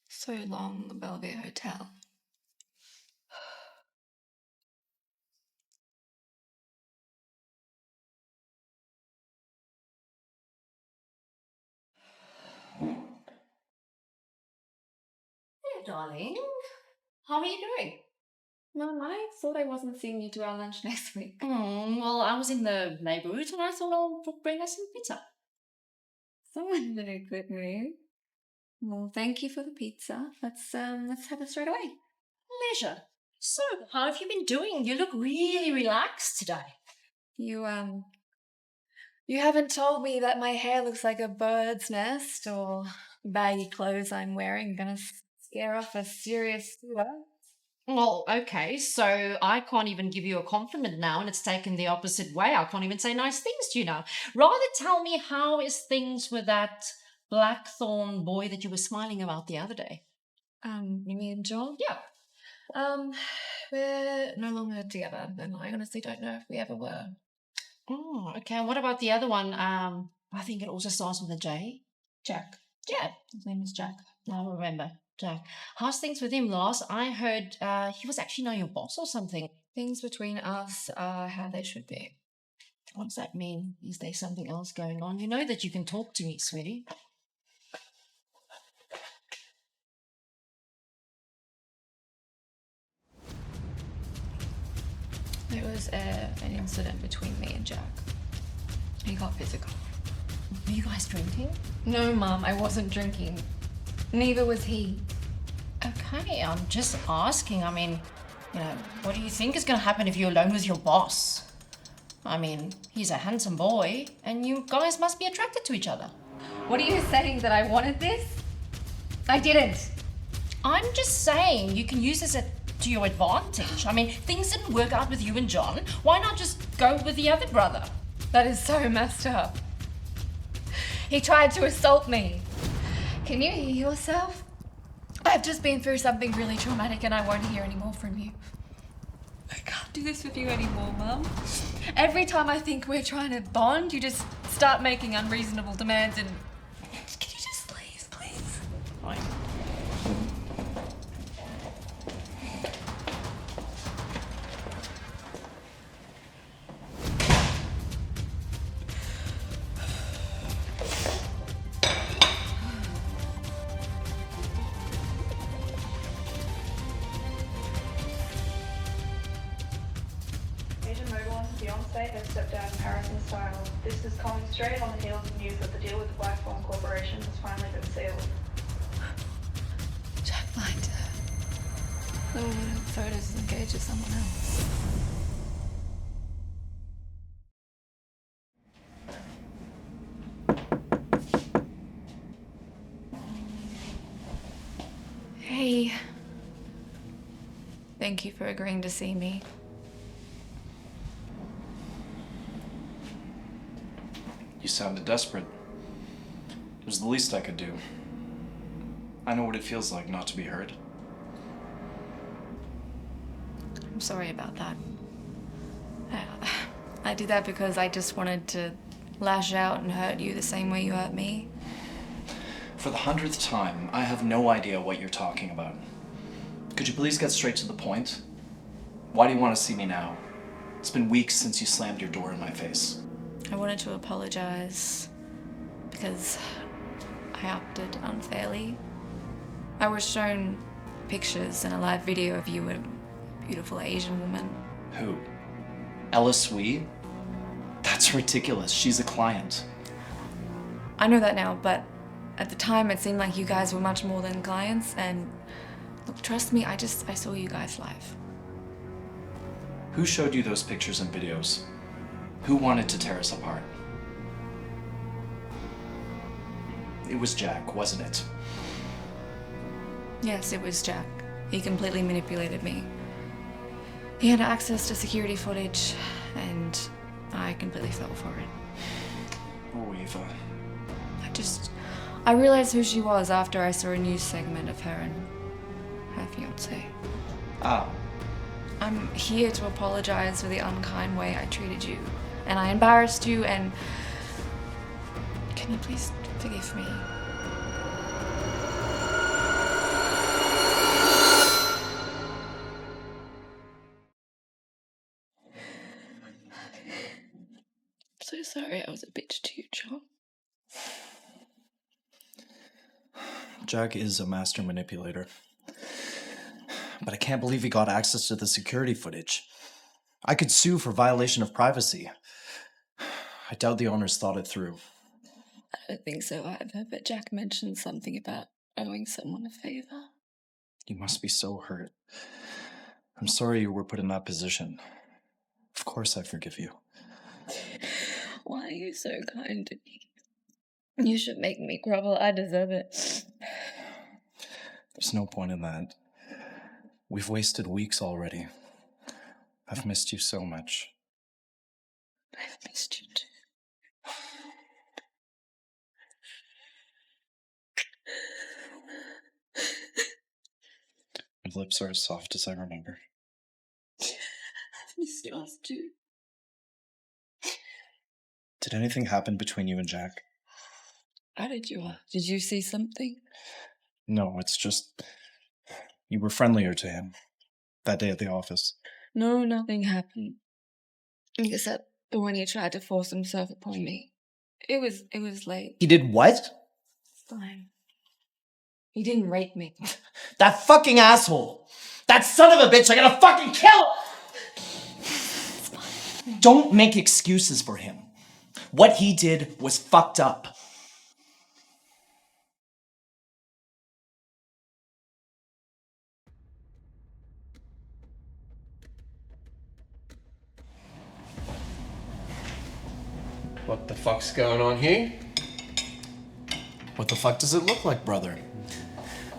So long, the Belvedere Hotel. Hey, darling. How are you doing? Mum, I thought I wasn't seeing you to our lunch next week. Well, I was in the neighborhood and I thought I'll bring us some pizza. Someone did a good move. Well, thank you for the pizza. Let's have it straight away. Pleasure. So, how have you been doing? You look really relaxed today. You haven't told me that my hair looks like a bird's nest or baggy clothes I'm wearing gonna scare off a serious suitor. Well, okay, so I can't even give you a compliment now and it's taken the opposite way. I can't even say nice things to you now. Rather tell me, how is things with that Blackthorn boy that you were smiling about the other day? You mean John? Yeah. We're no longer together, and I honestly don't know if we ever were. Oh, okay. And what about the other one? I think it also starts with a J. Jack. Yeah, his name is Jack. I remember. Jack. How's things with him, Lars? I heard he was actually now your boss or something. Things between us are how they should be. What does that mean? Is there something else going on? You know that you can talk to me, sweetie. There was an incident between me and Jack. He got physical. Were you guys drinking? No, Mum, I wasn't drinking. Neither was he. Okay, I'm just asking. I mean, what do you think is going to happen if you're alone with your boss? I mean, he's a handsome boy, and you guys must be attracted to each other. What are you saying, that I wanted this? I didn't. I'm just saying you can use this to your advantage. I mean, things didn't work out with you and John. Why not just go with the other brother? That is so messed up. He tried to assault me. Can you hear yourself? I've just been through something really traumatic and I won't hear any more from you. I can't do this with you anymore, Mum. Every time I think we're trying to bond, you just start making unreasonable demands and... Can you just please? Fine. Has stepped down in Harrison's style. This is coming straight on the heels of news that the deal with the Blackthorn Corporation has finally been sealed. Jack blind. The woman in photos is engaged with someone else. Hey. Thank you for agreeing to see me. You sounded desperate. It was the least I could do. I know what it feels like not to be heard. I'm sorry about that. I did that because I just wanted to lash out and hurt you the same way you hurt me. For the 100th time, I have no idea what you're talking about. Could you please get straight to the point? Why do you want to see me now? It's been weeks since you slammed your door in my face. I wanted to apologize because I acted unfairly. I was shown pictures and a live video of you with a beautiful Asian woman. Who? Ellis Wee? That's ridiculous. She's a client. I know that now, but at the time it seemed like you guys were much more than clients, and look, trust me, I saw you guys live. Who showed you those pictures and videos? Who wanted to tear us apart? It was Jack, wasn't it? Yes, it was Jack. He completely manipulated me. He had access to security footage, and I completely fell for it. Oh, Eva. I realized who she was after I saw a news segment of her and her fiancé. Ah. I'm here to apologize for the unkind way I treated you, and I embarrassed you, and can you please forgive me? I'm so sorry I was a bitch to you, John. Jack is a master manipulator. But I can't believe he got access to the security footage. I could sue for violation of privacy. I doubt the owners thought it through. I don't think so either, but Jack mentioned something about owing someone a favor. You must be so hurt. I'm sorry you were put in that position. Of course I forgive you. Why are you so kind to me? You should make me grovel. I deserve it. There's no point in that. We've wasted weeks already. I've missed you so much. I've missed you too. Your lips are as soft as I remember. I've missed yours too. Did anything happen between you and Jack? How did you? Did you see something? No, it's just... You were friendlier to him that day at the office. No, nothing happened. Except when he tried to force himself upon me. It was late. He did what? Fine. He didn't rape me. That fucking asshole! That son of a bitch, I gotta fucking kill him! Don't make excuses for him. What he did was fucked up. What the fuck's going on here? What the fuck does it look like, brother?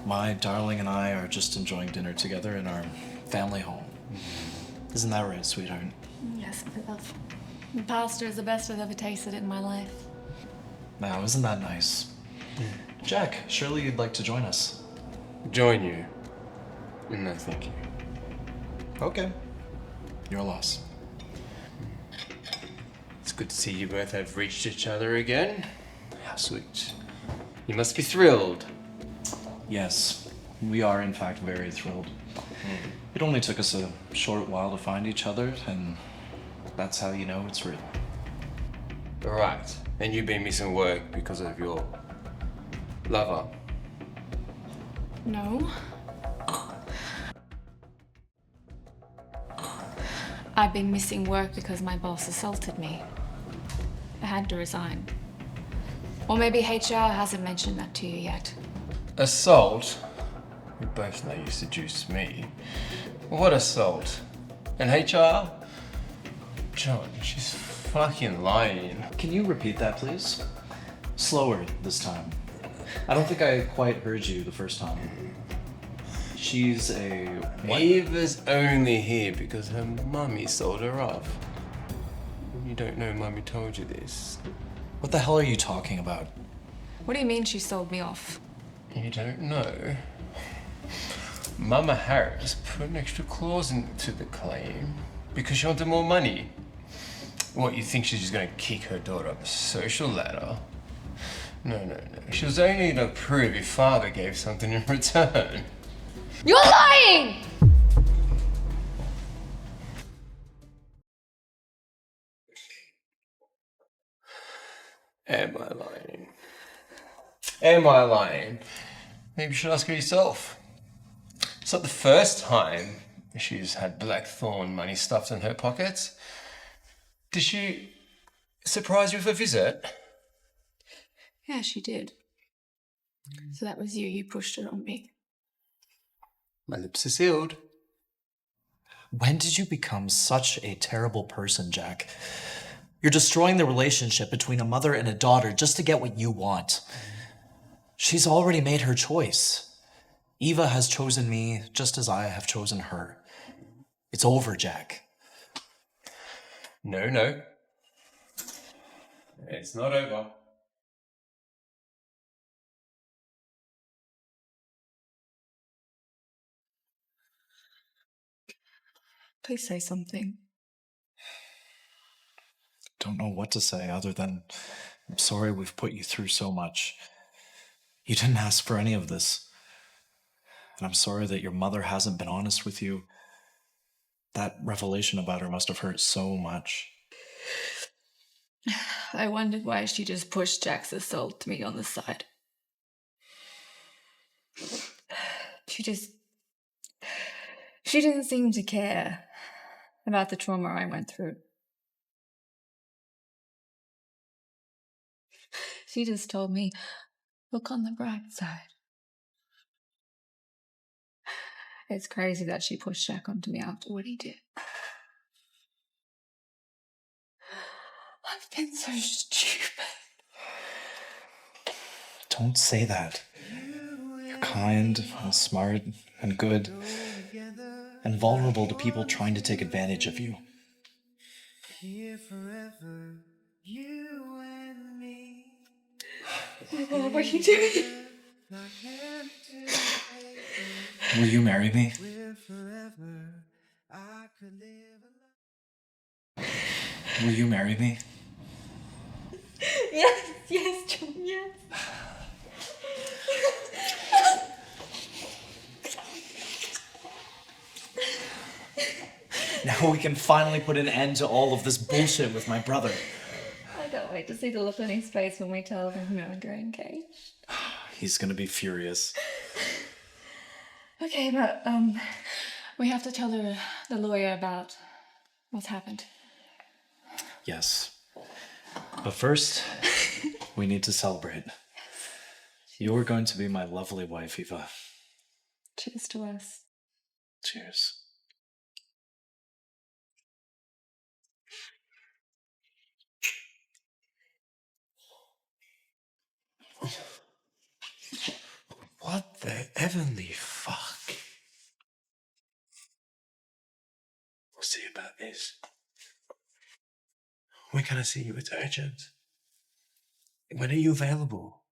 My darling and I are just enjoying dinner together in our family home. Isn't that right, sweetheart? Yes, my love. The pasta is the best I've ever tasted in my life. Now, isn't that nice? Jack, surely you'd like to join us. Join you? No, thank you. Okay. Your loss. It's good to see you both have reached each other again. How sweet. You must be thrilled. Yes, we are in fact very thrilled. It only took us a short while to find each other, and that's how you know it's real. Right, and you've been missing work because of your lover. No. I've been missing work because my boss assaulted me. I had to resign. Or maybe HR hasn't mentioned that to you yet. Assault? We both know you seduced me. What assault? And HR? John, she's fucking lying. Can you repeat that, please? Slower this time. I don't think I quite heard you the first time. She's a... what? Eva's only here because her mummy sold her off. You don't know mummy told you this. What the hell are you talking about? What do you mean she sold me off? You don't know. Mama Harris put an extra clause into the claim because she wanted more money. What, you think she's just gonna kick her daughter up the social ladder? No. She was only gonna prove your father gave something in return. You're lying! Am I lying? Am I lying? Maybe you should ask her yourself. It's not the first time she's had Blackthorn money stuffed in her pockets. Did she surprise you with a visit? Yeah, she did. So that was you. You pushed it on me. My lips are sealed. When did you become such a terrible person, Jack? You're destroying the relationship between a mother and a daughter just to get what you want. She's already made her choice. Eva has chosen me just as I have chosen her. It's over, Jack. No. It's not over. Please say something. Don't know what to say other than I'm sorry we've put you through so much. You didn't ask for any of this. And I'm sorry that your mother hasn't been honest with you. That revelation about her must have hurt so much. I wondered why she just pushed Jack's assault to me on the side. She didn't seem to care about the trauma I went through. She just told me, look on the bright side. It's crazy that she pushed Jack onto me after what he did. I've been so stupid. Don't say that. You're kind and smart and good and vulnerable to people trying to take advantage of you. What are you doing? Will you marry me? Will you marry me? Yes, John, yes. Now we can finally put an end to all of this bullshit with my brother. I can't wait to see the look on his face when we tell him we're going engaged. He's gonna be furious. Okay, but we have to tell the lawyer about what's happened. Yes. But first, we need to celebrate. You're going to be my lovely wife, Eva. Cheers to us. Cheers. What the heavenly fuck? We'll see about this. When can I see you? It's urgent. When are you available?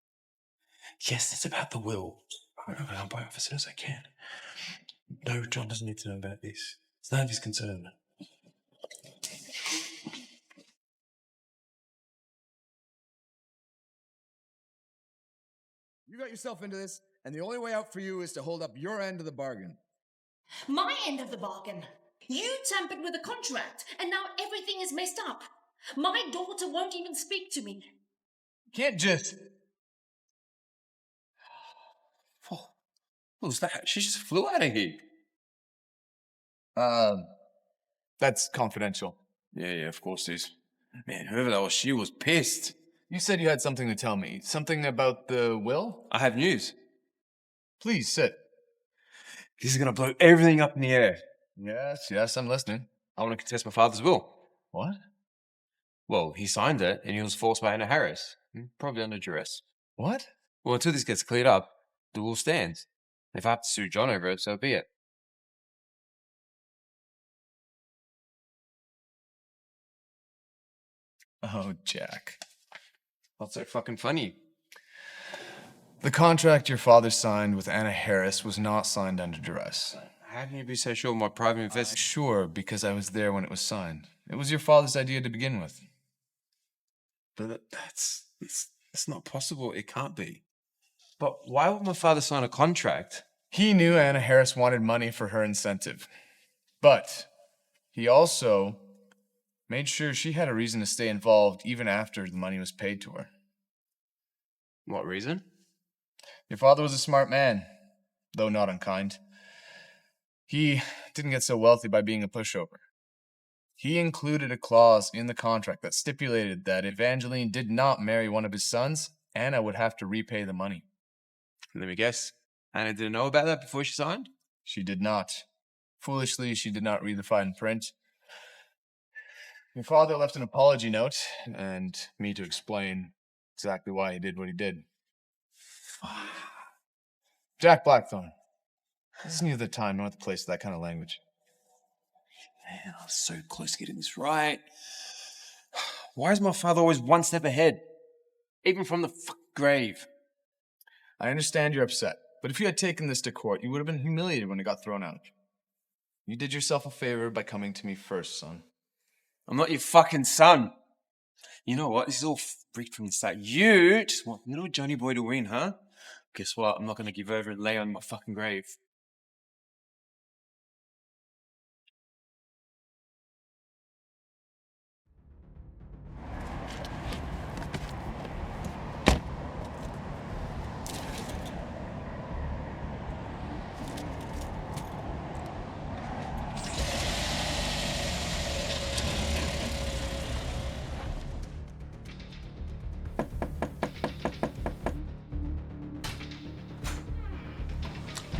Yes, it's about the will. I'll buy off as soon as I can. No, John doesn't need to know about this. It's none of his concern. You got yourself into this, and the only way out for you is to hold up your end of the bargain. My end of the bargain. You tampered with the contract, and now everything is messed up. My daughter won't even speak to me. Can't just. Oh, what was that? She just flew out of here. That's confidential. Yeah, of course it is. Man, whoever that was, she was pissed. You said you had something to tell me. Something about the will? I have news. Please sit. This is gonna blow everything up in the air. Yes, I'm listening. I want to contest my father's will. What? Well, he signed it, and he was forced by Anna Harris. Probably under duress. What? Well, until this gets cleared up, the will stands. If I have to sue John over it, so be it. Oh, Jack. What's so fucking funny? The contract your father signed with Anna Harris was not signed under duress. How can you be so sure my private investor? Sure, because I was there when it was signed. It was your father's idea to begin with. But that's not possible. It can't be. But why would my father sign a contract? He knew Anna Harris wanted money for her incentive. But he also made sure she had a reason to stay involved even after the money was paid to her. What reason? Your father was a smart man, though not unkind. He didn't get so wealthy by being a pushover. He included a clause in the contract that stipulated that if Evangeline did not marry one of his sons, Anna would have to repay the money. Let me guess. Anna didn't know about that before she signed? She did not. Foolishly, she did not read the fine print. Your father left an apology note, and me to explain exactly why he did what he did. Jack Blackthorne. This is neither the time nor the place for that kind of language. Man, I was so close to getting this right. Why is my father always one step ahead? Even from the grave. I understand you're upset, but if you had taken this to court, you would have been humiliated when it got thrown out. You did yourself a favor by coming to me first, son. I'm not your fucking son. You know what? This is all rigged from the start. You just want little Johnny boy to win, huh? Guess what? I'm not going to give over and lay on my fucking grave.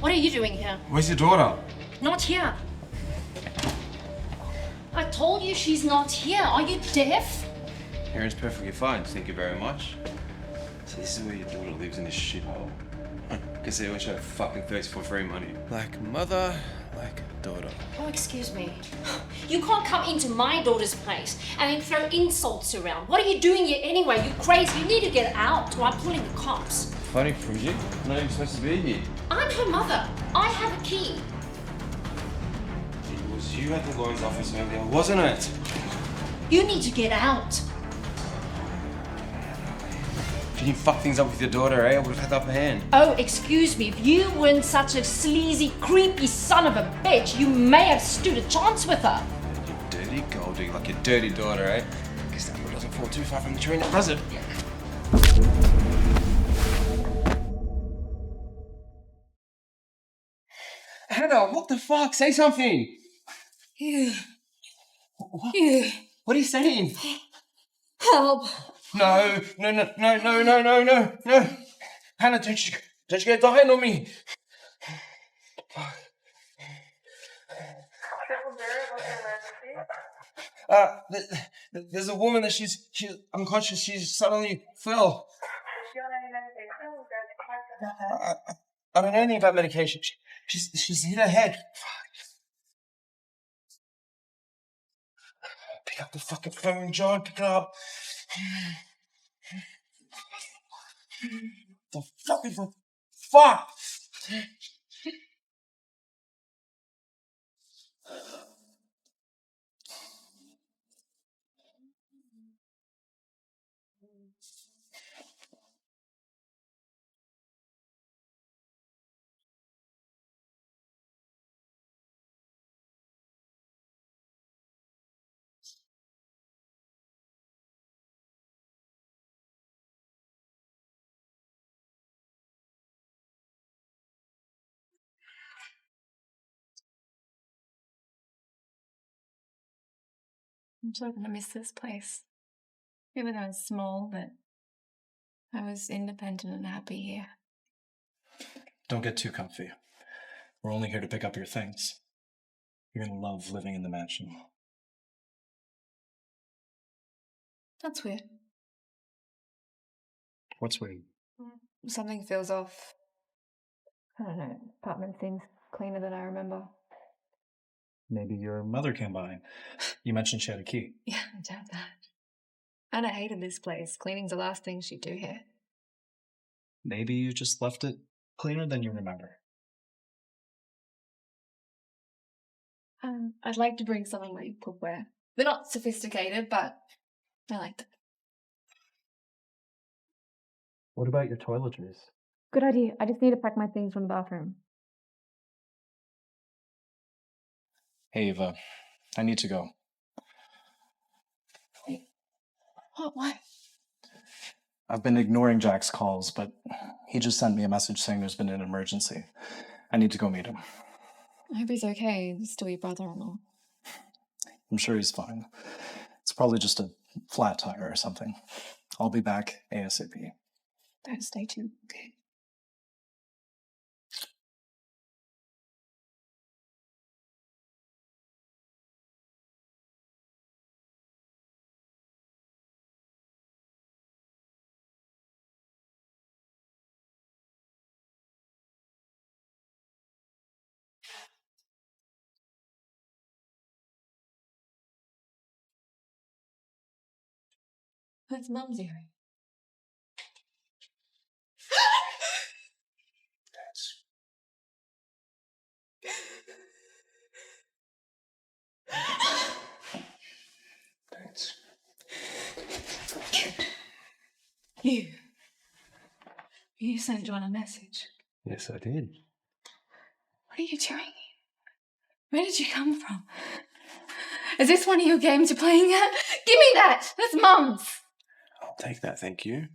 What are you doing here? Where's your daughter? Not here. I told you she's not here. Are you deaf? Erin's perfectly fine. Thank you very much. So this is where your daughter lives, in this shithole. Guess they always show fucking thirst for free money. Like mother, like daughter. Oh, excuse me. You can't come into my daughter's place and then throw insults around. What are you doing here anyway? You're crazy. You need to get out or I'm calling the cops. Funny from you. I'm not even supposed to be here. I'm her mother. I have a key. It was you at the lawyer's office earlier, wasn't it? You need to get out. If you didn't fuck things up with your daughter, I would have had the upper hand. Oh, excuse me. If you weren't such a sleazy, creepy son of a bitch, you may have stood a chance with her. You dirty gold digger, like your dirty daughter, eh? Guess that one doesn't fall too far from the tree, does it? Hannah, what the fuck? Say something! You. What? You. What are you saying? Help. No. Hannah, don't you get dying on me. There's a woman that she's unconscious. She suddenly fell. I don't know anything about medication. She's hit her head. Pick up the fucking phone, John. Pick it up. The fucking fuck. I'm so gonna miss this place. Even though it's small, but I was independent and happy here. Don't get too comfy. We're only here to pick up your things. You're gonna love living in the mansion. That's weird. What's weird? Something feels off. I don't know. Apartment seems cleaner than I remember. Maybe your mother came by. You mentioned she had a key. Yeah, I doubt that. Anna hated this place. Cleaning's the last thing she'd do here. Maybe you just left it cleaner than you remember. I'd like to bring some of my cookware. They're not sophisticated, but I like them. What about your toiletries? Good idea. I just need to pack my things from the bathroom. Hey, Eva. I need to go. What? I've been ignoring Jack's calls, but he just sent me a message saying there's been an emergency. I need to go meet him. I hope he's okay. He's still your brother-in-law. I'm sure he's fine. It's probably just a flat tire or something. I'll be back ASAP. Don't stay too. Okay. That's Mum's earring. Thanks. You sent John a message. Yes, I did. What are you doing? Where did you come from? Is this one of your games you're playing at? Give me that! That's Mum's! I'll take that, thank you.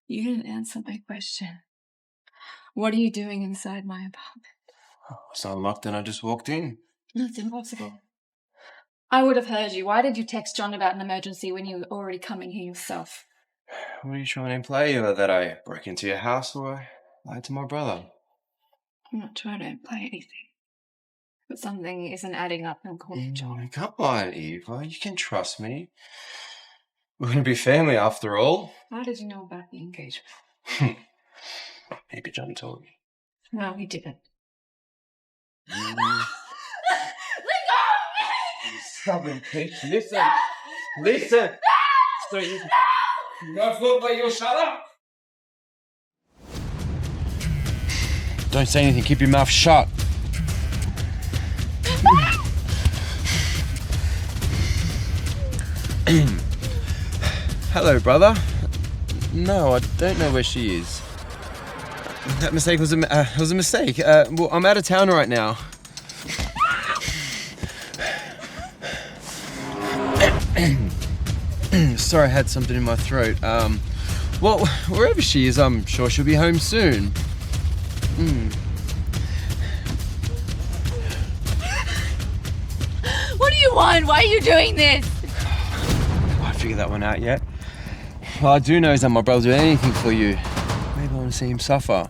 You didn't answer my question. What are you doing inside my apartment? I was unlocked and I just walked in. That's impossible. I would have heard you. Why did you text John about an emergency when you were already coming here yourself? What are you trying to imply? Either that I broke into your house or I lied to my brother? I'm not trying to imply anything. But something isn't adding up and calling John. Come on, Eva. You can trust me. We're going to be family after all. How did you know about the engagement? Maybe John told me. No, he didn't. Stubborn bitch. Listen. Listen. Sorry. No fault, but you'll shut up. Don't say anything. Keep your mouth shut. Hello, brother. No, I don't know where she is. That mistake was a mistake. Well, I'm out of town right now. Sorry, I had something in my throat. Well, wherever she is, I'm sure she'll be home soon. What do you want? Why are you doing this? I figured that one out yet. All I do know is that my brother'll do anything for you. Maybe I want to see him suffer.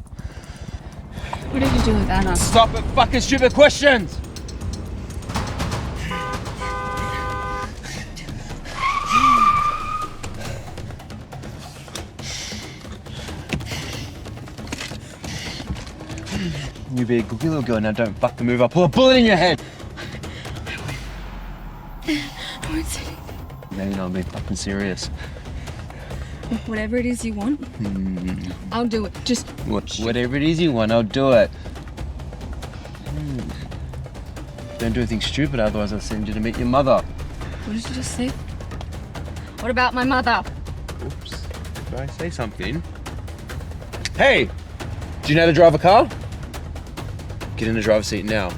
What did you do with Anna? Stop at fucking stupid questions! You be a good little girl now, don't fucking move. I'll pull a bullet in your head! I won't say anything. Maybe not be fucking serious. Whatever it is you want, I'll do it. Just Whatever it is you want, I'll do it. Don't do anything stupid, otherwise I'll send you to meet your mother. What did you just say? What about my mother? Oops. Did I say something? Hey! Do you know how to drive a car? Get in the driver's seat now.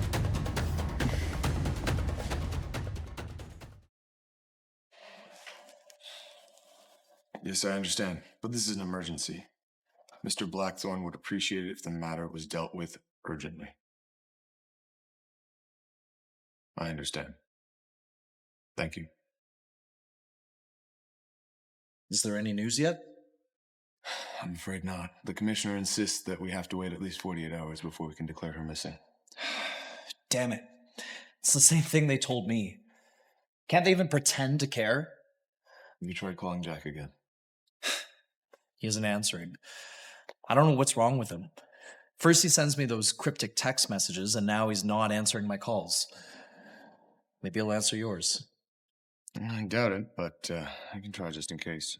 Yes, I understand, but this is an emergency. Mr. Blackthorne would appreciate it if the matter was dealt with urgently. I understand. Thank you. Is there any news yet? I'm afraid not. The commissioner insists that we have to wait at least 48 hours before we can declare her missing. Damn it. It's the same thing they told me. Can't they even pretend to care? Have you tried calling Jack again? He isn't answering. I don't know what's wrong with him. First he sends me those cryptic text messages, and now he's not answering my calls. Maybe he'll answer yours. I doubt it, but I can try just in case.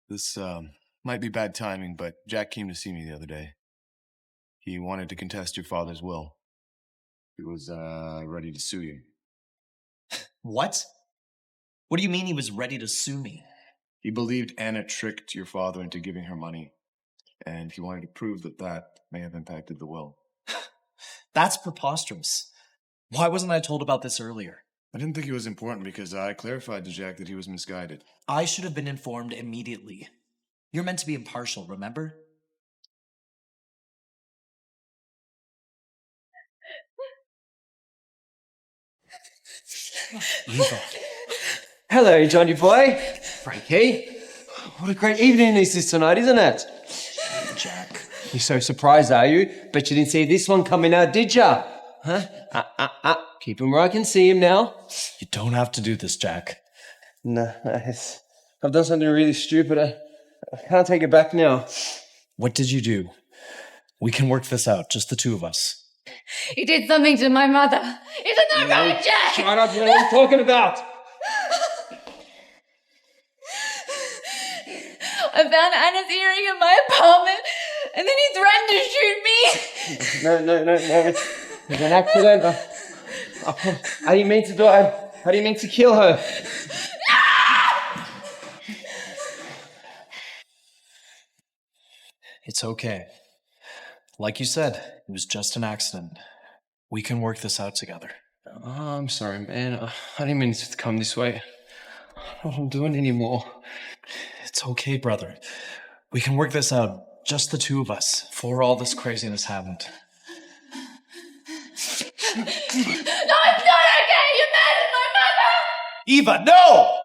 This might be bad timing, but Jack came to see me the other day. He wanted to contest your father's will. He was ready to sue you. What? What do you mean he was ready to sue me? He believed Anna tricked your father into giving her money, and he wanted to prove that that may have impacted the will. That's preposterous. Why wasn't I told about this earlier? I didn't think it was important because I clarified to Jack that he was misguided. I should have been informed immediately. You're meant to be impartial, remember? Eva. Hello, Johnny boy. Frankie. What a great evening this is tonight, isn't it? Jack. You're so surprised, are you? Bet you didn't see this one coming out, did ya? Huh? Keep him where I can see him now. You don't have to do this, Jack. No, I've done something really stupid. I can't take it back now. What did you do? We can work this out, just the two of us. He did something to my mother. Isn't that right, Jack? Shut up, you know what I'm talking about. I found Anna's earring in my apartment, and then he threatened to shoot me. No. It's an accident. I didn't mean to do it. I didn't mean to kill her. It's okay. Like you said, it was just an accident. We can work this out together. Oh, I'm sorry, man. I didn't mean to come this way. I don't know what I'm doing anymore. It's okay, brother. We can work this out, just the two of us, before all this craziness happened. No, it's not okay! You're mad at my mother! Eva, no!